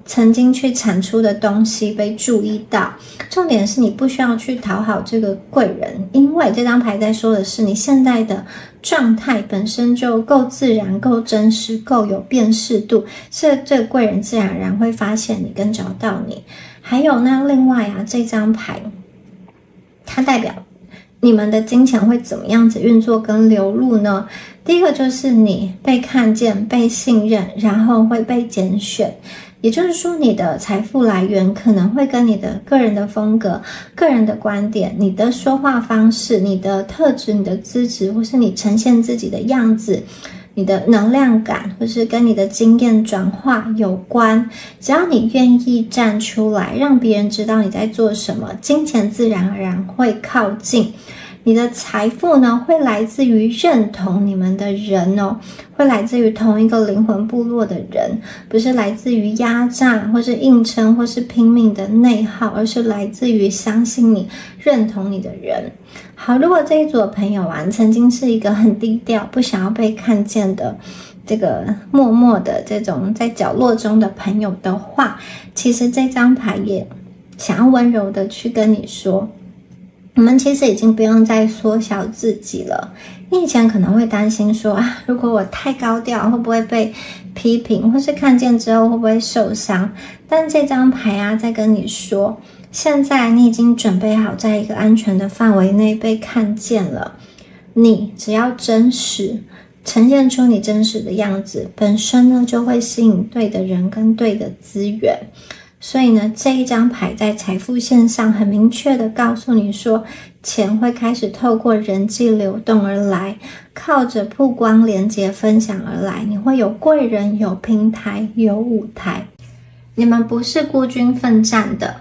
曾经去产出的东西被注意到。重点是你不需要去讨好这个贵人，因为这张牌在说的是你现在的状态本身就够自然、够真实、够有辨识度，这个贵人自然而然会发现你跟找到你。还有那另外啊，这张牌它代表你们的金钱会怎么样子运作跟流入呢？第一个就是你被看见、被信任，然后会被拣选。也就是说你的财富来源可能会跟你的个人的风格、个人的观点、你的说话方式、你的特质、你的资质，或是你呈现自己的样子，你的能量感，或是跟你的经验转化有关。只要你愿意站出来，让别人知道你在做什么，金钱自然而然会靠近。你的财富呢，会来自于认同你们的人哦，会来自于同一个灵魂部落的人，不是来自于压榨或是硬撑或是拼命的内耗，而是来自于相信你、认同你的人。好，如果这一组的朋友啊，曾经是一个很低调、不想要被看见的这个默默的这种在角落中的朋友的话，其实这张牌也想要温柔的去跟你说，你们其实已经不用再缩小自己了，你以前可能会担心说如果我太高调会不会被批评，或是看见之后会不会受伤，但这张牌在跟你说，现在你已经准备好在一个安全的范围内被看见了。你只要真实，呈现出你真实的样子，本身呢就会吸引对的人跟对的资源。所以呢，这一张牌在财富线上很明确的告诉你说，钱会开始透过人际流动而来，靠着曝光、连结、分享而来。你会有贵人，有平台，有舞台。你们不是孤军奋战的，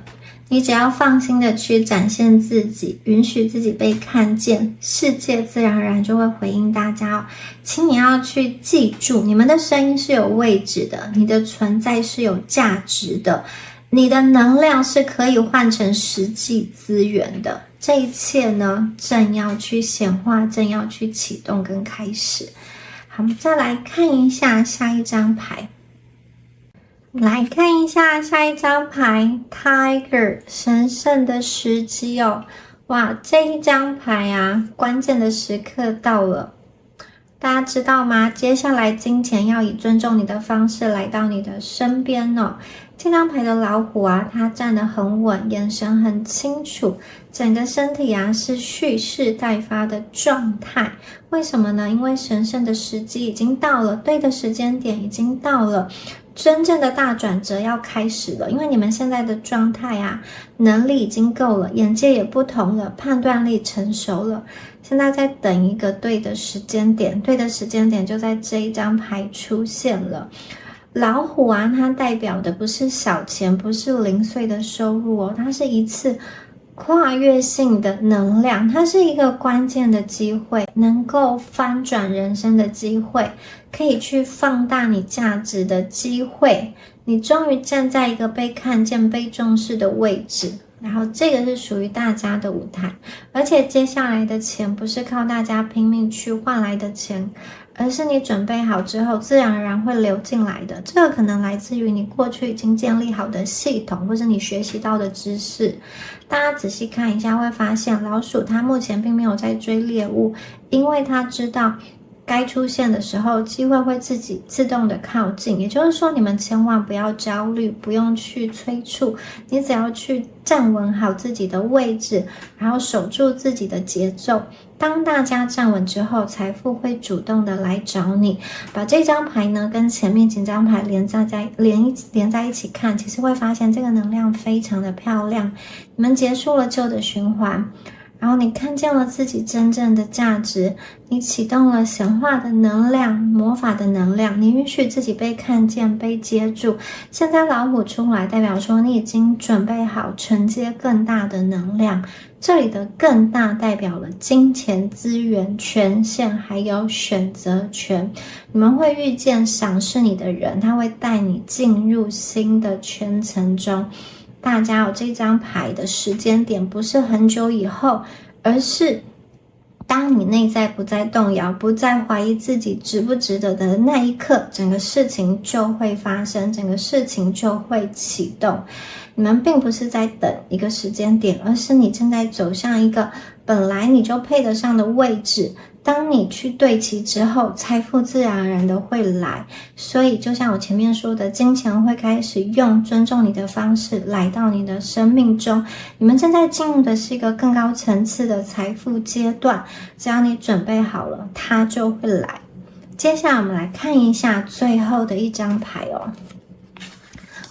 你只要放心的去展现自己，允许自己被看见，世界自然而然就会回应大家请你要去记住，你们的声音是有位置的，你的存在是有价值的，你的能量是可以换成实际资源的。这一切呢，正要去显化，正要去启动跟开始。好，我们再来看一下下一张牌。来看一下下一张牌 Tiger 神圣的时机哇，这一张牌关键的时刻到了，大家知道吗？接下来金钱要以尊重你的方式来到你的身边这张牌的老虎它站得很稳，眼神很清楚，整个身体是蓄势待发的状态。为什么呢？因为神圣的时机已经到了，对的时间点已经到了，真正的大转折要开始了。因为你们现在的状态能力已经够了，眼界也不同了，判断力成熟了，现在在等一个对的时间点，对的时间点就在这一张牌出现了。老虎它代表的不是小钱，不是零碎的收入它是一次跨越性的能量，它是一个关键的机会，能够翻转人生的机会，可以去放大你价值的机会。你终于站在一个被看见、被重视的位置，然后这个是属于大家的舞台，而且接下来的钱不是靠大家拼命去换来的钱，而是你准备好之后自然而然会流进来的。这个可能来自于你过去已经建立好的系统，或是你学习到的知识。大家仔细看一下会发现，老鼠它目前并没有在追猎物，因为它知道该出现的时候机会会自己自动的靠近。也就是说，你们千万不要焦虑，不用去催促，你只要去站稳好自己的位置，然后守住自己的节奏。当大家站稳之后，财富会主动的来找你。把这张牌呢跟前面几张牌连在一起看，其实会发现这个能量非常的漂亮。你们结束了旧的循环，然后你看见了自己真正的价值，你启动了显化的能量，魔法的能量，你允许自己被看见，被接住。现在老虎出来，代表说你已经准备好承接更大的能量。这里的更大代表了金钱、资源、权限，还有选择权。你们会遇见赏识你的人，他会带你进入新的圈层中。大家这张牌的时间点不是很久以后，而是当你内在不再动摇，不再怀疑自己值不值得的那一刻，整个事情就会发生，整个事情就会启动。你们并不是在等一个时间点，而是你正在走向一个本来你就配得上的位置。当你去对齐之后，财富自然而然的会来。所以就像我前面说的，金钱会开始用尊重你的方式来到你的生命中。你们正在进入的是一个更高层次的财富阶段，只要你准备好了，它就会来。接下来我们来看一下最后的一张牌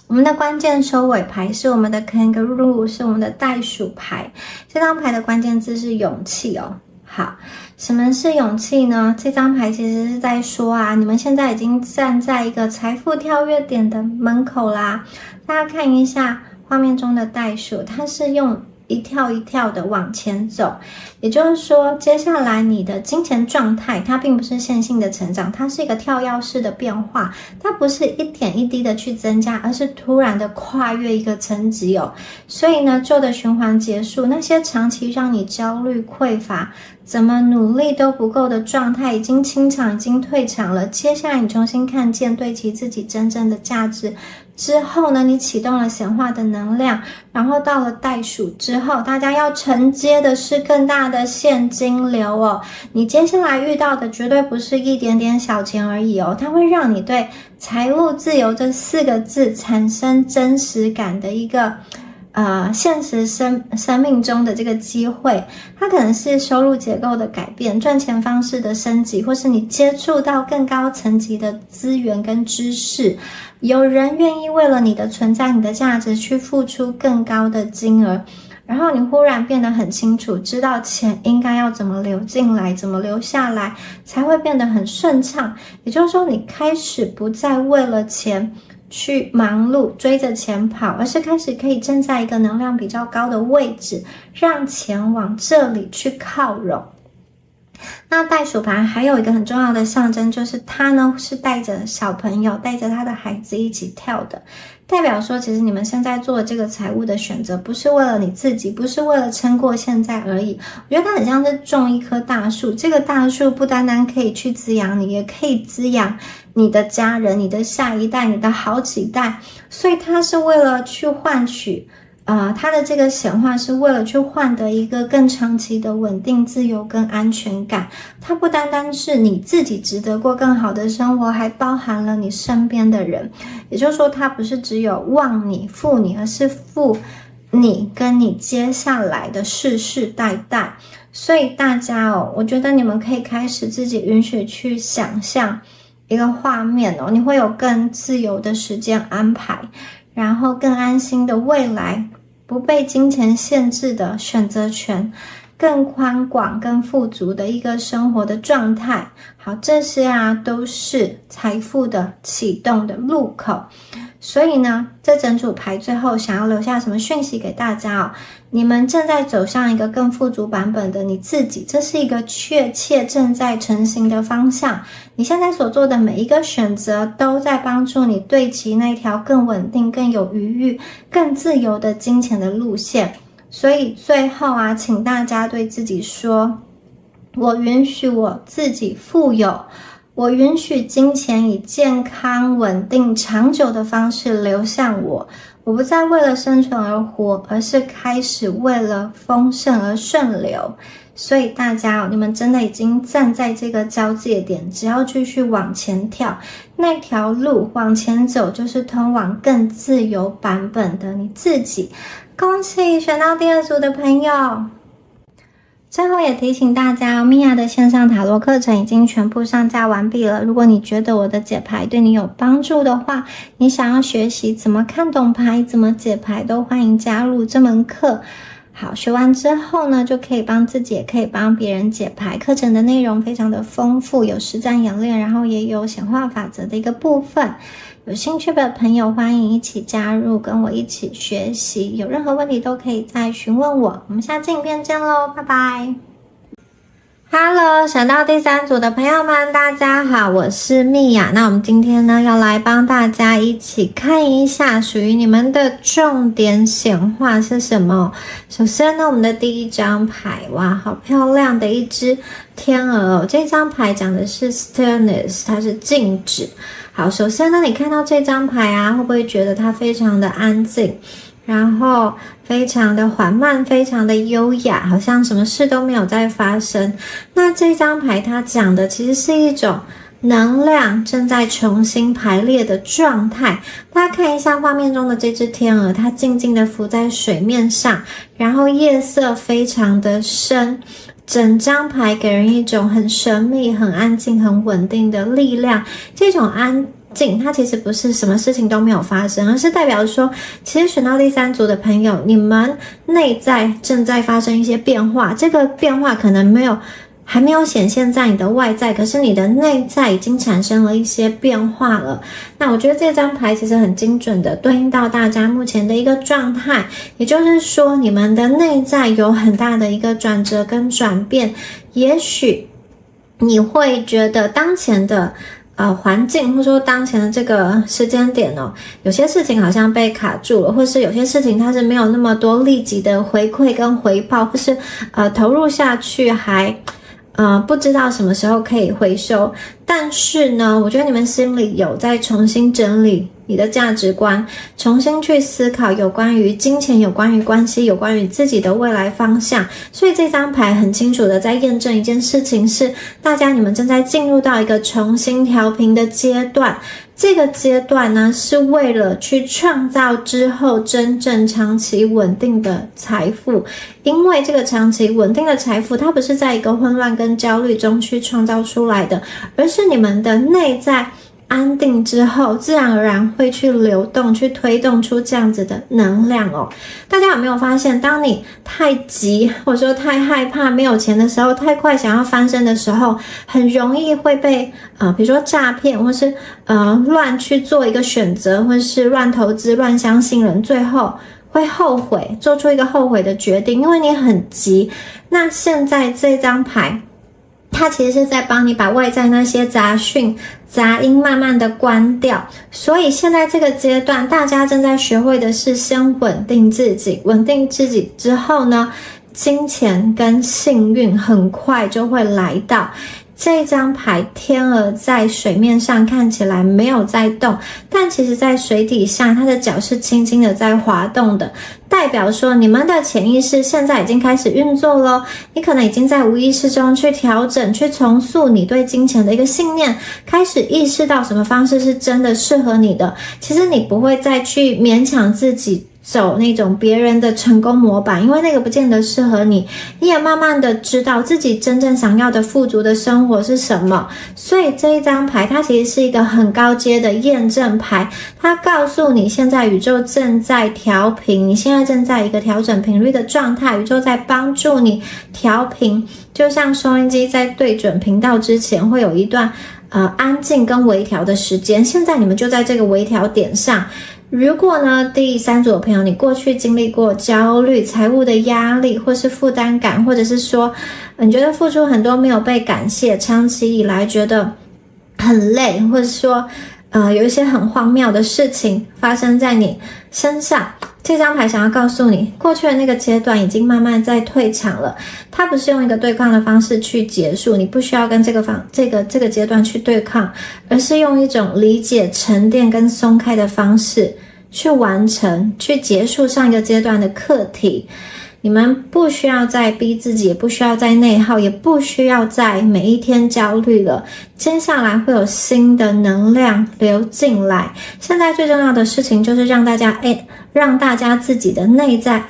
我们的关键收尾牌是我们的 Kangaroo， 是我们的袋鼠牌。这张牌的关键字是勇气好，什么是勇气呢？这张牌其实是在说你们现在已经站在一个财富跳跃点的门口啦。大家看一下画面中的袋鼠，它是用一跳一跳的往前走，也就是说，接下来你的金钱状态，它并不是线性的成长，它是一个跳跃式的变化，它不是一点一滴的去增加，而是突然的跨越一个层级所以呢，旧的循环结束，那些长期让你焦虑匮乏，怎么努力都不够的状态已经清场，已经退场了。接下来你重新看见对齐自己真正的价值，之后呢，你启动了显化的能量，然后到了袋鼠之后，大家要承接的是更大的现金流哦。你接下来遇到的绝对不是一点点小钱而已哦，它会让你对财务自由这4个字产生真实感的一个现实生命中的这个机会。它可能是收入结构的改变，赚钱方式的升级，或是你接触到更高层级的资源跟知识。有人愿意为了你的存在，你的价值去付出更高的金额，然后你忽然变得很清楚，知道钱应该要怎么流进来，怎么留下来，才会变得很顺畅。也就是说，你开始不再为了钱去忙碌追着钱跑，而是开始可以站在一个能量比较高的位置，让钱往这里去靠拢。那袋鼠牌还有一个很重要的象征，就是它呢是带着小朋友，带着他的孩子一起跳的，代表说其实你们现在做的这个财务的选择，不是为了你自己，不是为了撑过现在而已。我觉得它很像是种一棵大树，这个大树不单单可以去滋养你，也可以滋养你的家人，你的下一代，你的好几代。所以它是为了去换取它的这个显化是为了去换得一个更长期的稳定、自由跟安全感。它不单单是你自己值得过更好的生活，还包含了你身边的人。也就是说，它不是只有旺你、富你，而是富你跟你接下来的世世代代。所以大家我觉得你们可以开始自己允许去想象一个画面你会有更自由的时间安排，然后更安心的未来，不被金钱限制的选择权，更宽广、更富足的一个生活的状态。好，这些都是财富的启动的入口。所以呢，这整组牌最后想要留下什么讯息给大家你们正在走向一个更富足版本的你自己，这是一个确切正在成型的方向。你现在所做的每一个选择都在帮助你对齐那条更稳定、更有余裕、更自由的金钱的路线。所以最后请大家对自己说，我允许我自己富有，我允许金钱以健康、稳定、长久的方式流向我。我不再为了生存而活，而是开始为了丰盛而顺流。所以大家你们真的已经站在这个交界点，只要继续往前跳，那条路往前走，就是通往更自由版本的你自己。恭喜选到第2组的朋友。最后也提醒大家米娅的线上塔罗课程已经全部上架完毕了。如果你觉得我的解牌对你有帮助的话，你想要学习怎么看懂牌、怎么解牌，都欢迎加入这门课。好，学完之后呢，就可以帮自己，也可以帮别人解牌。课程的内容非常的丰富，有实战演练，然后也有显化法则的一个部分。有兴趣的朋友欢迎一起加入，跟我一起学习。有任何问题都可以再询问我。我们下次影片见咯，拜拜。Hello， 选到第3组的朋友们，大家好，我是蜜雅。那我们今天呢，要来帮大家一起看一下属于你们的重点显化是什么。首先呢，我们的第1张牌，哇，好漂亮的一只天鹅这张牌讲的是 stillness， 它是静止。好，首先呢，你看到这张牌会不会觉得它非常的安静，然后非常的缓慢，非常的优雅，好像什么事都没有在发生。那这张牌它讲的其实是一种能量正在重新排列的状态。大家看一下画面中的这只天鹅，它静静的浮在水面上，然后夜色非常的深，整张牌给人一种很神秘、很安静、很稳定的力量。这种安静它其实不是什么事情都没有发生，而是代表说其实选到第3组的朋友，你们内在正在发生一些变化。这个变化可能还没有显现在你的外在，可是你的内在已经产生了一些变化了。那我觉得这张牌其实很精准的对应到大家目前的一个状态，也就是说你们的内在有很大的一个转折跟转变。也许你会觉得当前的环境，或者说当前的这个时间点有些事情好像被卡住了，或是有些事情它是没有那么多立即的回馈跟回报，或是投入下去还不知道什么时候可以回收。但是呢，我觉得你们心里有在重新整理你的价值观，重新去思考有关于金钱、有关于关系、有关于自己的未来方向。所以这张牌很清楚的在验证一件事情是，大家你们正在进入到一个重新调频的阶段。这个阶段呢，是为了去创造之后真正长期稳定的财富。因为这个长期稳定的财富，它不是在一个混乱跟焦虑中去创造出来的，而是你们的内在安定之后，自然而然会去流动，去推动出这样子的能量哦。大家有没有发现，当你太急，或者说太害怕没有钱的时候，太快想要翻身的时候，很容易会被比如说诈骗，或是乱去做一个选择，或是乱投资、乱相信人，最后会后悔，做出一个后悔的决定，因为你很急。那现在这张牌，它其实是在帮你把外在那些杂讯、杂音慢慢的关掉。所以现在这个阶段，大家正在学会的是先稳定自己，稳定自己之后呢，金钱跟幸运很快就会来到。这张牌天鹅在水面上看起来没有在动，但其实在水底下它的脚是轻轻的在滑动的，代表说你们的潜意识现在已经开始运作咯。你可能已经在无意识中去调整，去重塑你对金钱的一个信念，开始意识到什么方式是真的适合你的。其实你不会再去勉强自己走那种别人的成功模板，因为那个不见得适合你。你也慢慢的知道自己真正想要的富足的生活是什么。所以这一张牌它其实是一个很高阶的验证牌，它告诉你现在宇宙正在调频，你现在正在一个调整频率的状态，宇宙在帮助你调频。就像收音机在对准频道之前会有一段安静跟微调的时间，现在你们就在这个微调点上。如果呢，第三组的朋友，你过去经历过焦虑、财务的压力，或是负担感，或者是说你觉得付出很多没有被感谢，长期以来觉得很累，或者说有一些很荒谬的事情发生在你身上，这张牌想要告诉你，过去的那个阶段已经慢慢在退场了。它不是用一个对抗的方式去结束，你不需要跟这个阶段去对抗，而是用一种理解、沉淀跟松开的方式去完成，去结束上一个阶段的课题。你们不需要再逼自己，也不需要再内耗，也不需要再每一天焦虑了。接下来会有新的能量流进来。现在最重要的事情就是让大家自己的内在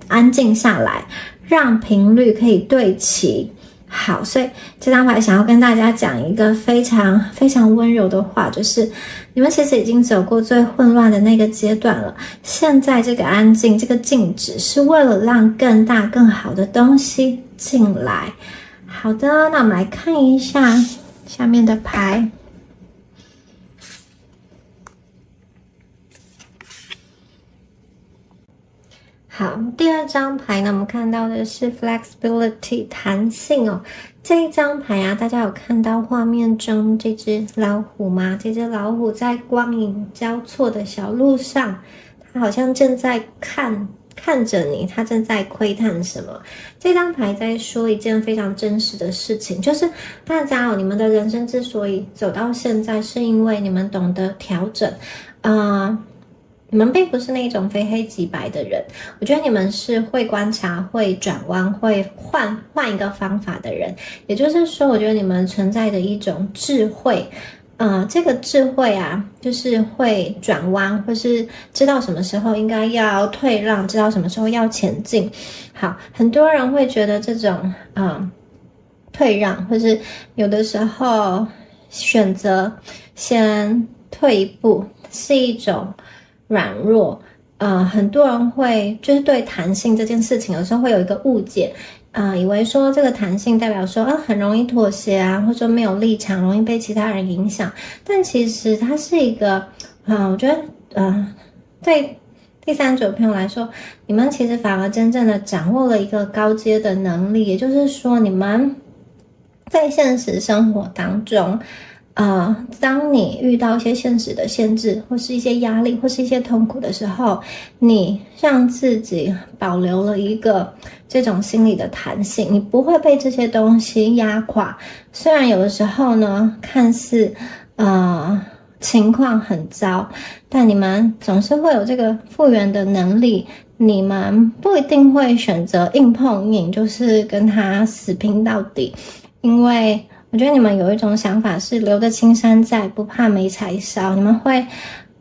安静下来，让频率可以对齐。好，所以这张牌想要跟大家讲一个非常非常温柔的话，就是你们其实已经走过最混乱的那个阶段了，现在这个安静、这个静止是为了让更大更好的东西进来。好的，那我们来看一下下面的牌。好，第二张牌呢，我们看到的是 flexibility 弹性哦。这一张牌啊，大家有看到画面中这只老虎吗？这只老虎在光影交错的小路上，它好像正在看着你，它正在窥探什么。这张牌在说一件非常真实的事情，就是大家你们的人生之所以走到现在，是因为你们懂得调整。你们并不是那种非黑即白的人，我觉得你们是会观察、会转弯、会换一个方法的人。也就是说，我觉得你们存在的一种智慧，这个智慧啊，就是会转弯，或是知道什么时候应该要退让，知道什么时候要前进。好，很多人会觉得这种退让，或是有的时候选择先退一步，是一种软弱。很多人会就是对弹性这件事情有时候会有一个误解，以为说这个弹性代表说很容易妥协啊，或者说没有立场，容易被其他人影响。但其实它是一个我觉得对第三组的朋友来说，你们其实反而真正的掌握了一个高阶的能力，也就是说你们在现实生活当中当你遇到一些现实的限制，或是一些压力，或是一些痛苦的时候，你让自己保留了一个这种心理的弹性，你不会被这些东西压垮。虽然有的时候呢，看似情况很糟，但你们总是会有这个复原的能力。你们不一定会选择硬碰硬，就是跟他死拼到底，因为我觉得你们有一种想法是留得青山在，不怕没柴烧。你们会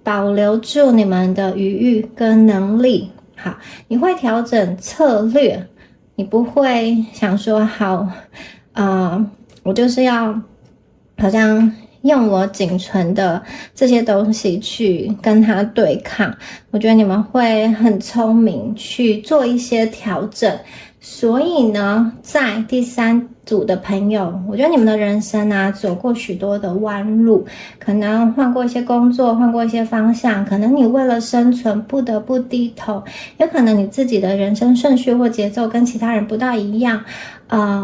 保留住你们的余裕跟能力。好，你会调整策略，你不会想说好，我就是要好像用我仅存的这些东西去跟他对抗。我觉得你们会很聪明去做一些调整。所以呢，在第3组的朋友，我觉得你们的人生啊，走过许多的弯路，可能换过一些工作，换过一些方向，可能你为了生存不得不低头，有可能你自己的人生顺序或节奏跟其他人不大一样。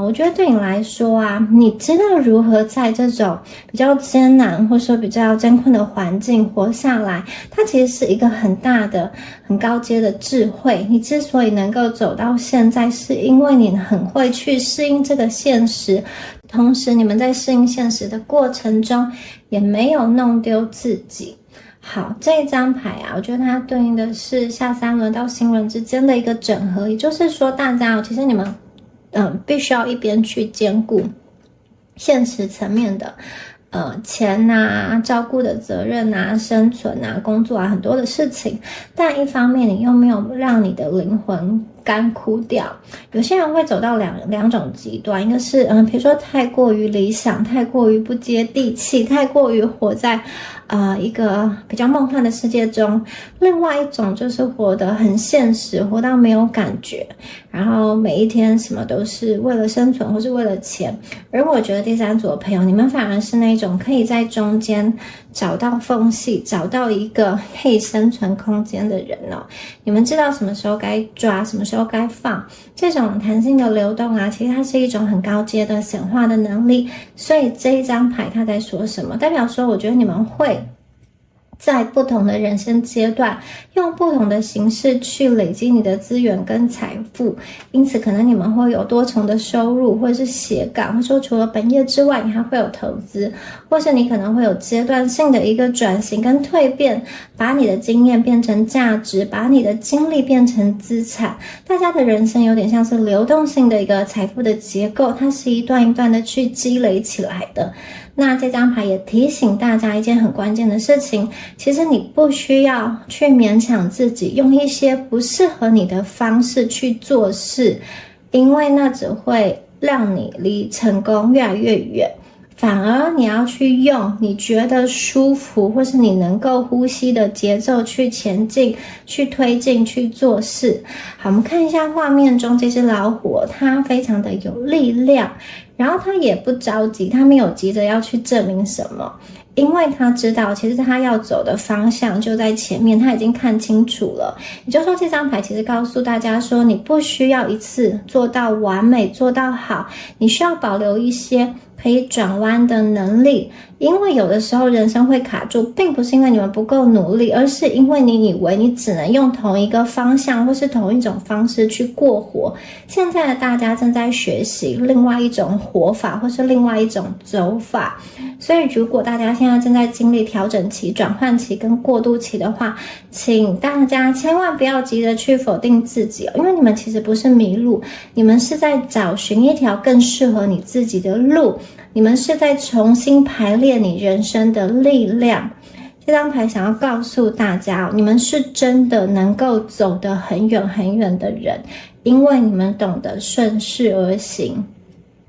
我觉得对你来说啊，你知道如何在这种比较艰难或者说比较艰困的环境活下来，它其实是一个很大的、很高阶的智慧。你之所以能够走到现在，是因为你很会去适应这个现实，同时你们在适应现实的过程中，也没有弄丢自己。好，这一张牌啊，我觉得它对应的是下3轮到新轮之间的一个整合，也就是说，大家其实你们必须要一边去兼顾现实层面的钱啊、照顾的责任啊、生存啊、工作啊很多的事情，但一方面你又没有让你的灵魂干枯掉。有些人会走到两种极端，一个是比如说太过于理想，太过于不接地气，太过于活在一个比较梦幻的世界中，另外一种就是活得很现实，活到没有感觉，然后每一天什么都是为了生存或是为了钱。而我觉得第3组的朋友，你们反而是那种可以在中间找到缝隙，找到一个可以生存空间的人哦。你们知道什么时候该抓，什么时候该放，这种弹性的流动啊，其实它是一种很高阶的显化的能力。所以这一张牌它在说什么？代表说我觉得你们会在不同的人生阶段，用不同的形式去累积你的资源跟财富，因此可能你们会有多重的收入，或者是斜杠，或者说除了本业之外，你还会有投资，或是你可能会有阶段性的一个转型跟蜕变，把你的经验变成价值，把你的精力变成资产。大家的人生有点像是流动性的一个财富的结构，它是一段一段的去积累起来的。那这张牌也提醒大家一件很关键的事情，其实你不需要去勉强自己用一些不适合你的方式去做事，因为那只会让你离成功越来越远。反而你要去用你觉得舒服或是你能够呼吸的节奏去前进，去推进，去做事。好，我们看一下画面中这只老虎，它非常的有力量，然后它也不着急，它没有急着要去证明什么，因为他知道其实他要走的方向就在前面，他已经看清楚了。也就是说，这张牌其实告诉大家说，你不需要一次做到完美，做到好，你需要保留一些可以转弯的能力。因为有的时候人生会卡住，并不是因为你们不够努力，而是因为你以为你只能用同一个方向或是同一种方式去过活。现在的大家正在学习另外一种活法，或是另外一种走法。所以如果大家现在正在经历调整期、转换期跟过渡期的话，请大家千万不要急着去否定自己，因为你们其实不是迷路，你们是在找寻一条更适合你自己的路，你们是在重新排列你人生的力量。这张牌想要告诉大家，你们是真的能够走得很远很远的人，因为你们懂得顺势而行。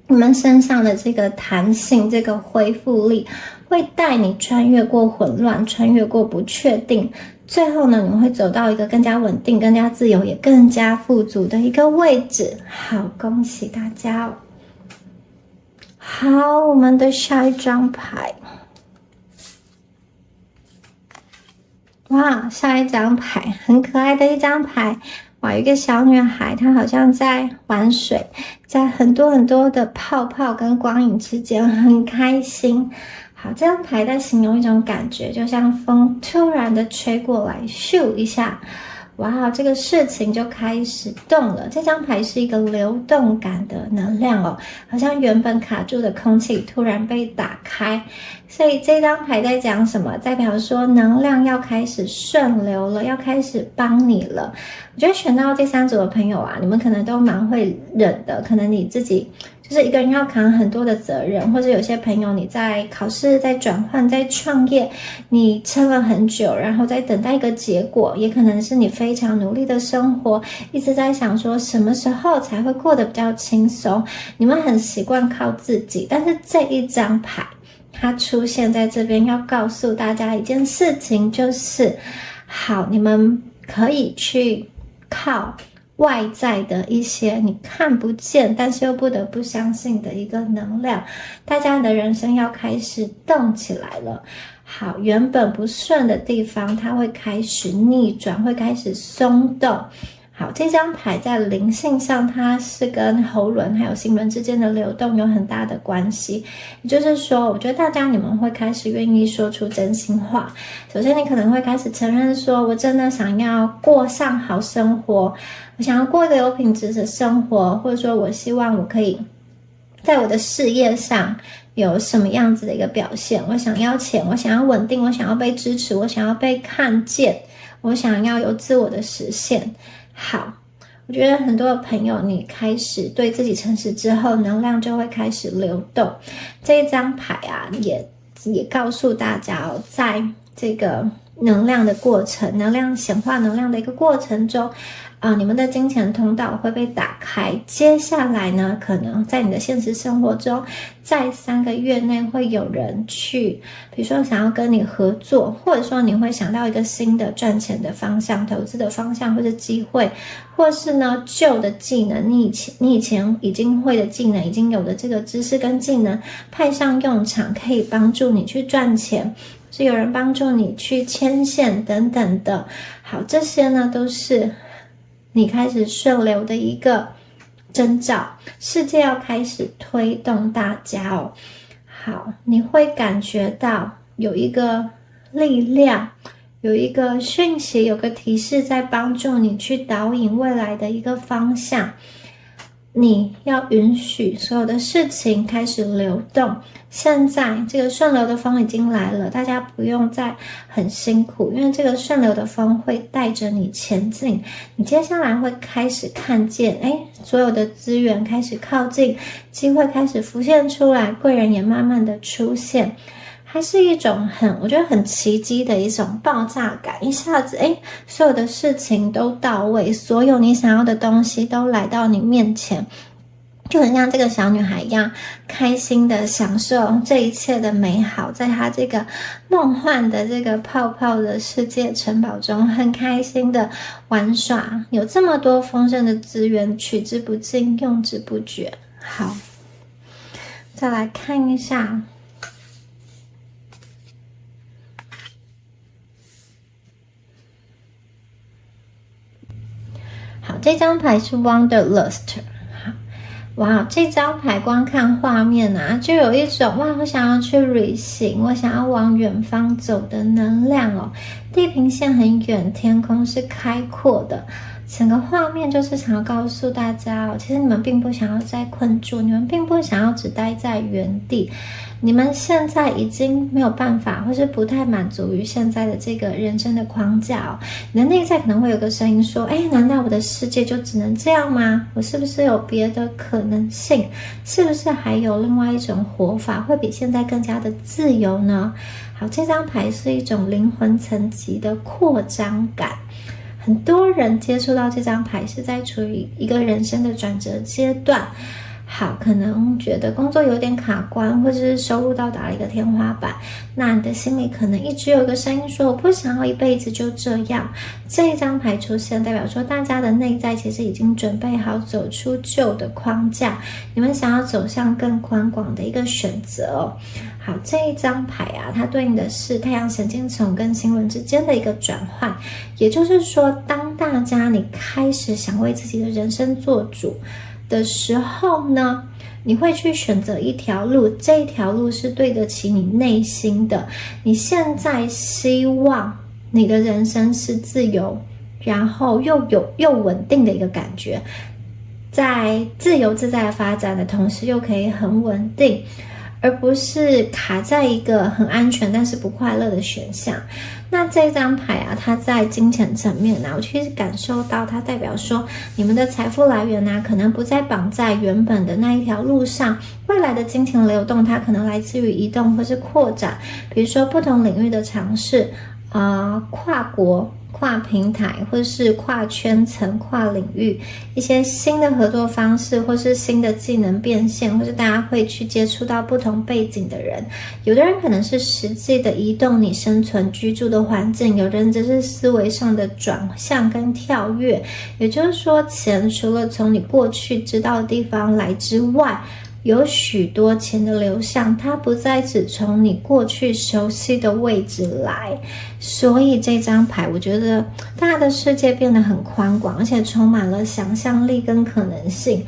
你们身上的这个弹性，这个恢复力，会带你穿越过混乱，穿越过不确定，最后呢，你们会走到一个更加稳定、更加自由，也更加富足的一个位置。好，恭喜大家哦！好，我们的下一张牌，哇，下一张牌很可爱的一张牌，哇，有一个小女孩，她好像在玩水，在很多很多的泡泡跟光影之间，很开心。好，这张牌在形容一种感觉，就像风突然的吹过来，咻一下，哇，这个事情就开始动了。这张牌是一个流动感的能量哦，好像原本卡住的空气突然被打开。所以这张牌在讲什么？代表说能量要开始顺流了，要开始帮你了。我觉得选到第3组的朋友啊，你们可能都蛮会忍的，可能你自己就是一个人要扛很多的责任，或者有些朋友你在考试、在转换、在创业，你撑了很久，然后在等待一个结果，也可能是你非常努力的生活，一直在想说什么时候才会过得比较轻松，你们很习惯靠自己，但是这一张牌它出现在这边，要告诉大家一件事情，就是好，你们可以去靠外在的一些你看不见但是又不得不相信的一个能量，大家的人生要开始动起来了。好，原本不顺的地方它会开始逆转，会开始松动。好，这张牌在灵性上，它是跟喉轮还有心轮之间的流动有很大的关系。也就是说，我觉得大家你们会开始愿意说出真心话。首先，你可能会开始承认说，我真的想要过上好生活，我想要过一个有品质的生活，或者说我希望我可以在我的事业上有什么样子的一个表现。我想要钱，我想要稳定，我想要被支持，我想要被看见，我想要有自我的实现。好，我觉得很多的朋友，你开始对自己诚实之后，能量就会开始流动。这一张牌啊，也告诉大家哦，在这个能量的过程，能量显化能量的一个过程中，你们的金钱通道会被打开。接下来呢，可能在你的现实生活中，在3个月内会有人去，比如说想要跟你合作，或者说你会想到一个新的赚钱的方向、投资的方向或者机会，或是呢旧的技能，你以前已经会的技能，已经有的这个知识跟技能派上用场，可以帮助你去赚钱，是有人帮助你去牵线等等的。好，这些呢都是你开始顺流的一个征兆，世界要开始推动大家哦。好，你会感觉到有一个力量，有一个讯息，有个提示在帮助你去导引未来的一个方向。你要允许所有的事情开始流动。现在这个顺流的风已经来了，大家不用再很辛苦，因为这个顺流的风会带着你前进。你接下来会开始看见，所有的资源开始靠近，机会开始浮现出来，贵人也慢慢的出现。还是一种我觉得很奇迹的一种爆炸感，一下子所有的事情都到位，所有你想要的东西都来到你面前，就很像这个小女孩一样，开心的享受这一切的美好，在她这个梦幻的这个泡泡的世界城堡中，很开心的玩耍，有这么多丰盛的资源，取之不尽，用之不绝。好，再来看一下好，这张牌是 Wanderlust。 哇，这张牌光看画面啊，就有一种我想要去旅行，我想要往远方走的能量哦。地平线很远，天空是开阔的，整个画面就是想要告诉大家哦，其实你们并不想要再困住，你们并不想要只待在原地，你们现在已经没有办法，或是不太满足于现在的这个人生的框架哦。你的内在可能会有个声音说，难道我的世界就只能这样吗？我是不是有别的可能性？是不是还有另外一种活法会比现在更加的自由呢？好，这张牌是一种灵魂层级的扩张感。很多人接触到这张牌是在处于一个人生的转折阶段，好，可能觉得工作有点卡关，或者是收入到达了一个天花板，那你的心里可能一直有个声音说我不想要一辈子就这样。这一张牌出现代表说大家的内在其实已经准备好走出旧的框架，你们想要走向更宽广的一个选择哦。好，这一张牌啊，它对应的是太阳神经丛跟心轮之间的一个转换，也就是说当大家你开始想为自己的人生做主的时候呢，你会去选择一条路，这一条路是对得起你内心的。你现在希望你的人生是自由，然后又稳定的一个感觉，在自由自在的发展的同时又可以很稳定，而不是卡在一个很安全但是不快乐的选项。那这张牌啊，它在金钱层面啊，我其实感受到它代表说你们的财富来源啊，可能不再绑在原本的那一条路上，未来的金钱流动它可能来自于移动或是扩展，比如说不同领域的尝试，跨国、跨平台，或是跨圈层、跨领域，一些新的合作方式，或是新的技能变现，或是大家会去接触到不同背景的人。有的人可能是实际的移动你生存居住的环境，有的人则是思维上的转向跟跳跃。也就是说，钱除了从你过去知道的地方来之外，有许多钱的流向，它不再只从你过去熟悉的位置来。所以这张牌我觉得大家的世界变得很宽广，而且充满了想象力跟可能性。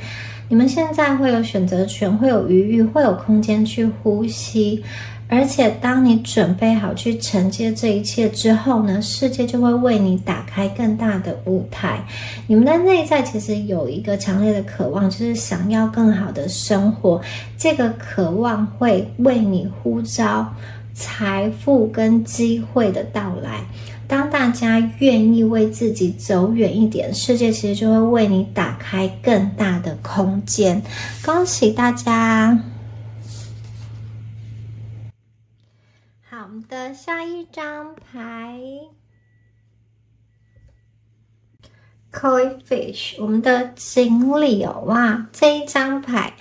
你们现在会有选择权，会有余裕，会有空间去呼吸，而且当你准备好去承接这一切之后呢，世界就会为你打开更大的舞台。你们的内在其实有一个强烈的渴望，就是想要更好的生活，这个渴望会为你呼召财富跟机会的到来。当大家愿意为自己走远一点，世界其实就会为你打开更大的空间。恭喜大家！好，我们的下一张牌 Koi Fish， 我们的锦鲤哦，哇，这一张牌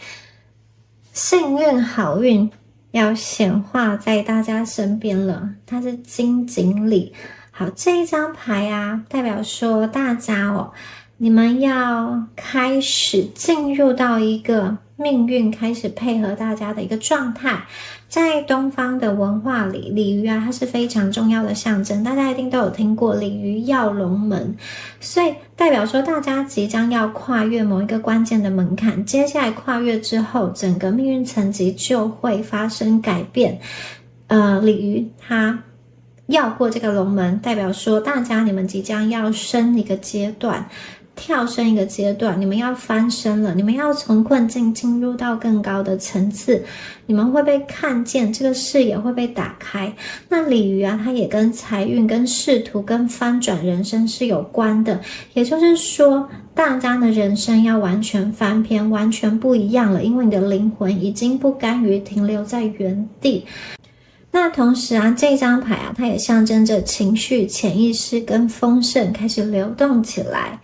幸运好运要显化在大家身边了，它是金锦鲤。好，这一张牌啊，代表说大家哦，你们要开始进入到一个命运开始配合大家的一个状态。在东方的文化里，鲤鱼啊，它是非常重要的象征，大家一定都有听过鲤鱼跃龙门，所以代表说大家即将要跨越某一个关键的门槛，接下来跨越之后，整个命运层级就会发生改变。鲤鱼它跃过这个龙门，代表说大家你们即将要升一个阶段，跳升一个阶段，你们要翻身了，你们要从困境进入到更高的层次，你们会被看见，这个视野会被打开。那鲤鱼啊，它也跟财运、跟仕途、跟翻转人生是有关的，也就是说大家的人生要完全翻篇，完全不一样了，因为你的灵魂已经不甘于停留在原地。那同时啊，这张牌啊，它也象征着情绪、潜意识跟丰盛开始流动起来。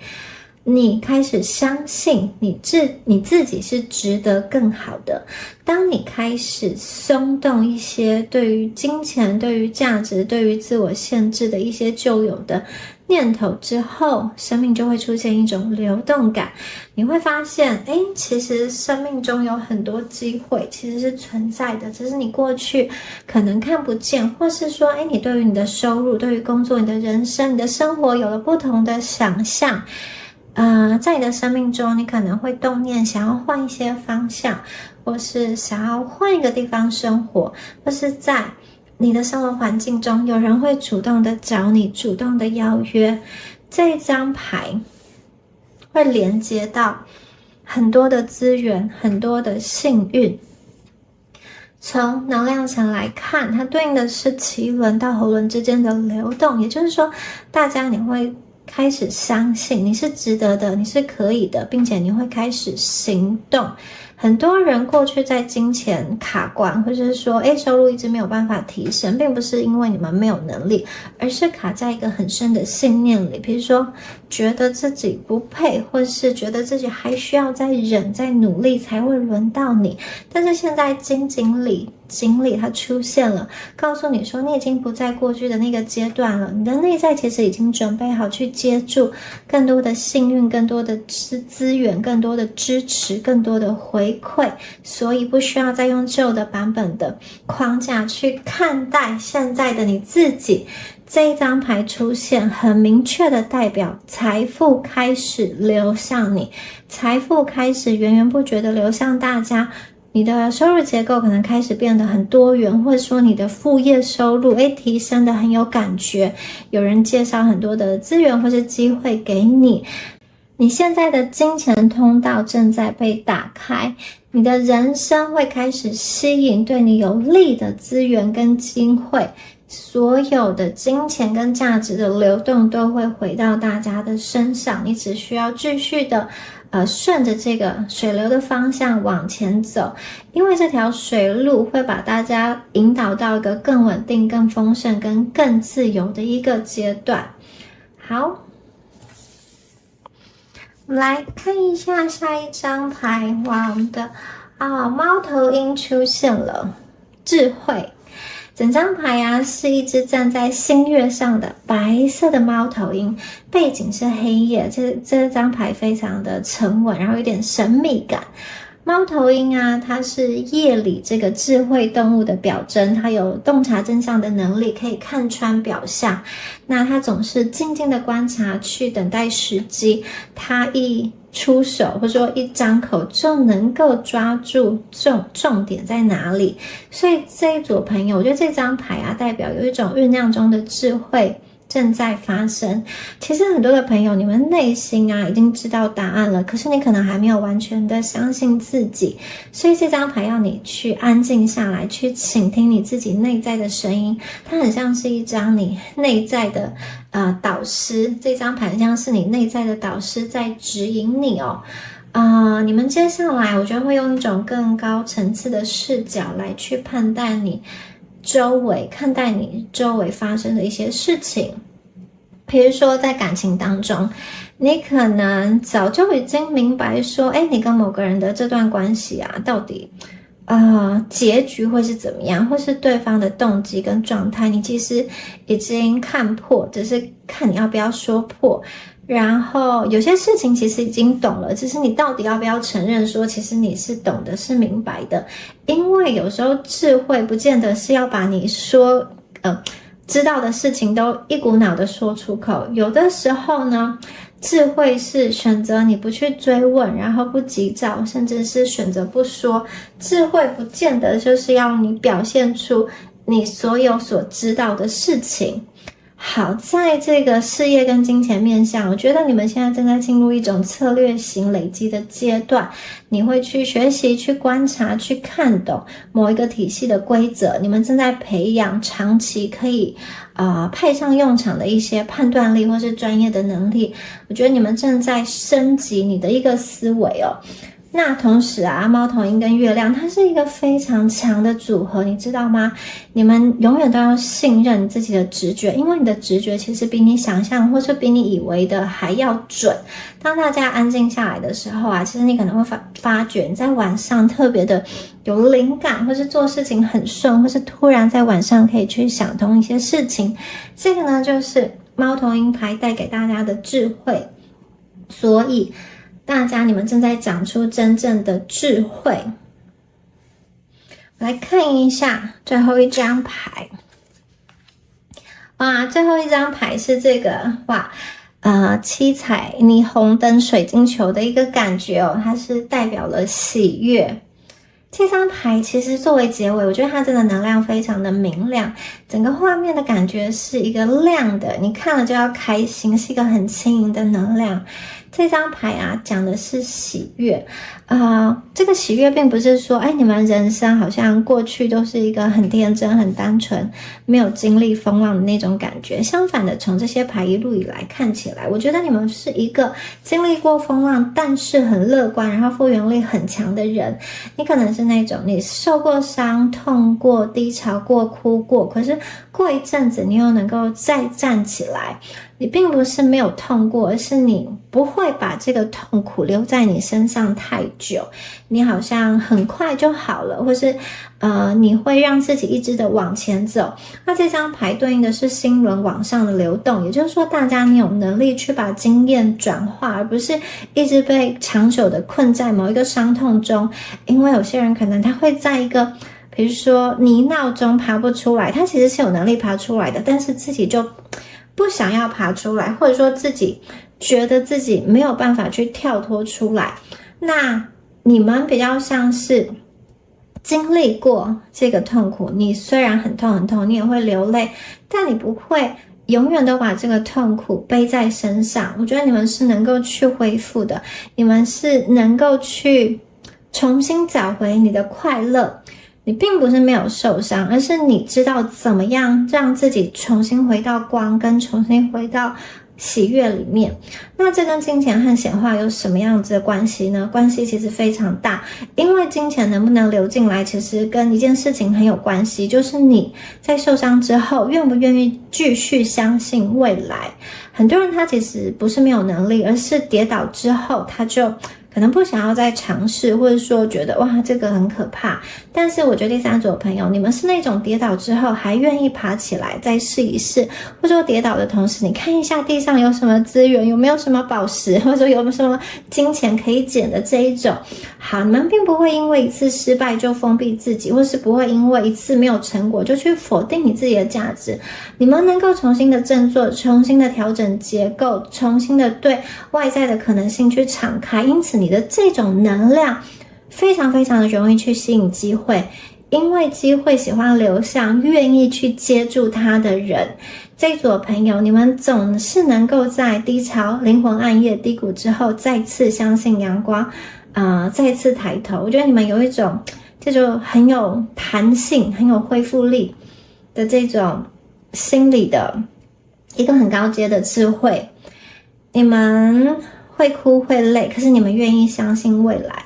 你开始相信你自己是值得更好的。当你开始松动一些对于金钱、对于价值、对于自我限制的一些旧有的念头之后，生命就会出现一种流动感。你会发现，其实生命中有很多机会其实是存在的，只是你过去可能看不见，或是说，你对于你的收入、对于工作、你的人生、你的生活有了不同的想象。在你的生命中，你可能会动念想要换一些方向，或是想要换一个地方生活，或是在你的生活环境中，有人会主动的找你，主动的邀约。这张牌会连接到很多的资源，很多的幸运。从能量层来看，它对应的是脐轮到喉轮之间的流动，也就是说，大家你会开始相信你是值得的，你是可以的，并且你会开始行动，很多人过去在金钱卡关，或者是说收入一直没有办法提升，并不是因为你们没有能力，而是卡在一个很深的信念里，比如说觉得自己不配，或是觉得自己还需要再忍再努力才会轮到你。但是现在金理它出现了，告诉你说你已经不在过去的那个阶段了，你的内在其实已经准备好去接住更多的幸运，更多的资源，更多的支持，更多的回馈，所以不需要再用旧的版本的框架去看待现在的你自己。这一张牌出现很明确的代表财富开始流向你，财富开始源源不绝的流向大家，你的收入结构可能开始变得很多元，或者说你的副业收入提升的很有感觉，有人介绍很多的资源或是机会给你，你现在的金钱通道正在被打开，你的人生会开始吸引对你有利的资源跟机会，所有的金钱跟价值的流动都会回到大家的身上，你只需要继续的顺着这个水流的方向往前走，因为这条水路会把大家引导到一个更稳定、更丰盛跟更自由的一个阶段。好，我们来看一下下一张牌。哇，我们的猫头鹰出现了，智慧。整张牌是一只站在新月上的白色的猫头鹰，背景是黑夜，这张牌非常的沉稳，然后有点神秘感。猫头鹰它是夜里这个智慧动物的表征，它有洞察真相的能力，可以看穿表象。那它总是静静的观察，去等待时机，它一出手或者说一张口就能够抓住重点在哪里。所以这一组朋友，我觉得这张牌代表有一种酝酿中的智慧正在发生。其实很多的朋友，你们内心已经知道答案了，可是你可能还没有完全的相信自己，所以这张牌要你去安静下来，去倾听你自己内在的声音。它很像是一张你内在的导师，这张牌很像是你内在的导师在指引你你们接下来我觉得会用一种更高层次的视角来去看待你周围发生的一些事情。比如说在感情当中，你可能早就已经明白说你跟某个人的这段关系到底结局会是怎么样，或是对方的动机跟状态你其实已经看破，只是看你要不要说破。然后有些事情其实已经懂了，只是你到底要不要承认说其实你是懂的，是明白的。因为有时候智慧不见得是要把你说知道的事情都一股脑的说出口，有的时候呢，智慧是选择你不去追问，然后不急躁，甚至是选择不说。智慧不见得就是要你表现出你所有所知道的事情。好，在这个事业跟金钱面向，我觉得你们现在正在进入一种策略型累积的阶段，你会去学习，去观察，去看懂某一个体系的规则，你们正在培养长期可以派上用场的一些判断力或是专业的能力。我觉得你们正在升级你的一个思维那同时猫头鹰跟月亮它是一个非常强的组合，你知道吗？你们永远都要信任自己的直觉，因为你的直觉其实比你想象或是比你以为的还要准。当大家安静下来的时候其实你可能会发觉你在晚上特别的有灵感，或是做事情很顺，或是突然在晚上可以去想通一些事情。这个呢就是猫头鹰牌带给大家的智慧。所以大家你们正在长出真正的智慧。来看一下最后一张牌。最后一张牌是这个七彩霓虹灯水晶球的一个感觉它是代表了喜悦。这张牌其实作为结尾，我觉得它真的能量非常的明亮，整个画面的感觉是一个亮的，你看了就要开心，是一个很轻盈的能量。这张牌啊，讲的是喜悦。这个喜悦并不是说，你们人生好像过去都是一个很天真、很单纯，没有经历风浪的那种感觉。相反的，从这些牌一路以来看起来，我觉得你们是一个经历过风浪，但是很乐观，然后复原力很强的人。你可能是那种你受过伤、痛过、低潮过、哭过，可是过一阵子你又能够再站起来。你并不是没有痛过，而是你不会把这个痛苦留在你身上太久，你好像很快就好了，或是你会让自己一直的往前走。那这张牌对应的是心轮往上的流动，也就是说大家你有能力去把经验转化，而不是一直被长久的困在某一个伤痛中。因为有些人可能他会在一个比如说泥淖中爬不出来，他其实是有能力爬出来的，但是自己就不想要爬出来，或者说自己觉得自己没有办法去跳脱出来。那你们比较像是经历过这个痛苦，你虽然很痛很痛，你也会流泪，但你不会永远都把这个痛苦背在身上。我觉得你们是能够去恢复的，你们是能够去重新找回你的快乐。你并不是没有受伤，而是你知道怎么样让自己重新回到光，跟重新回到喜悦里面。那这跟金钱和显化有什么样子的关系呢？关系其实非常大，因为金钱能不能流进来，其实跟一件事情很有关系，就是你在受伤之后愿不愿意继续相信未来。很多人他其实不是没有能力，而是跌倒之后他就可能不想要再尝试，或者说觉得哇这个很可怕。但是我觉得第三组的朋友，你们是那种跌倒之后还愿意爬起来再试一试，或者说跌倒的同时你看一下地上有什么资源，有没有什么宝石，或者说有没有什么金钱可以捡的这一种。好，你们并不会因为一次失败就封闭自己，或是不会因为一次没有成果就去否定你自己的价值。你们能够重新的振作，重新的调整结构，重新的对外在的可能性去敞开，因此你的这种能量非常非常的容易去吸引机会，因为机会喜欢流向愿意去接住它的人。这一组的朋友，你们总是能够在低潮、灵魂暗夜、低谷之后再次相信阳光，再次抬头。我觉得你们有一种这种很有弹性、很有恢复力的这种心理的一个很高阶的智慧。你们会哭会累，可是你们愿意相信未来。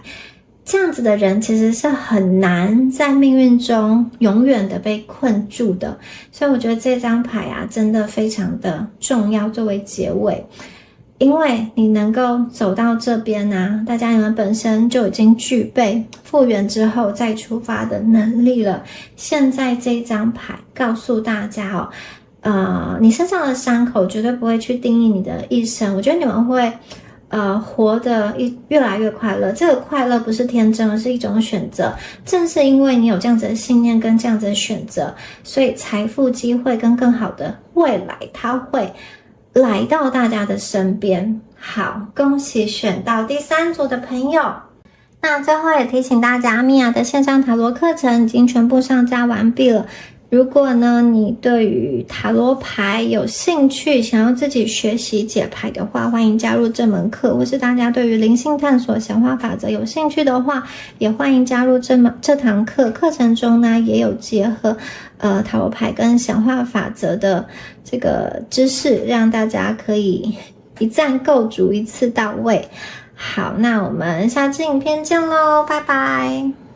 这样子的人其实是很难在命运中永远的被困住的，所以我觉得这张牌啊真的非常的重要作为结尾。因为你能够走到这边啊，大家你们本身就已经具备复原之后再出发的能力了。现在这张牌告诉大家你身上的伤口绝对不会去定义你的一生。我觉得你们会活得越来越快乐。这个快乐不是天真，而是一种选择。正是因为你有这样子的信念跟这样子的选择，所以财富、机会跟更好的未来它会来到大家的身边。好，恭喜选到第三组的朋友。那最后也提醒大家，米娅的线上塔罗课程已经全部上架完毕了。如果呢你对于塔罗牌有兴趣，想要自己学习解牌的话，欢迎加入这门课。或是大家对于灵性探索、显化法则有兴趣的话，也欢迎加入这堂课。课程中呢也有结合塔罗牌跟显化法则的这个知识，让大家可以一站购足，一次到位。好，那我们下支影片见咯，拜拜。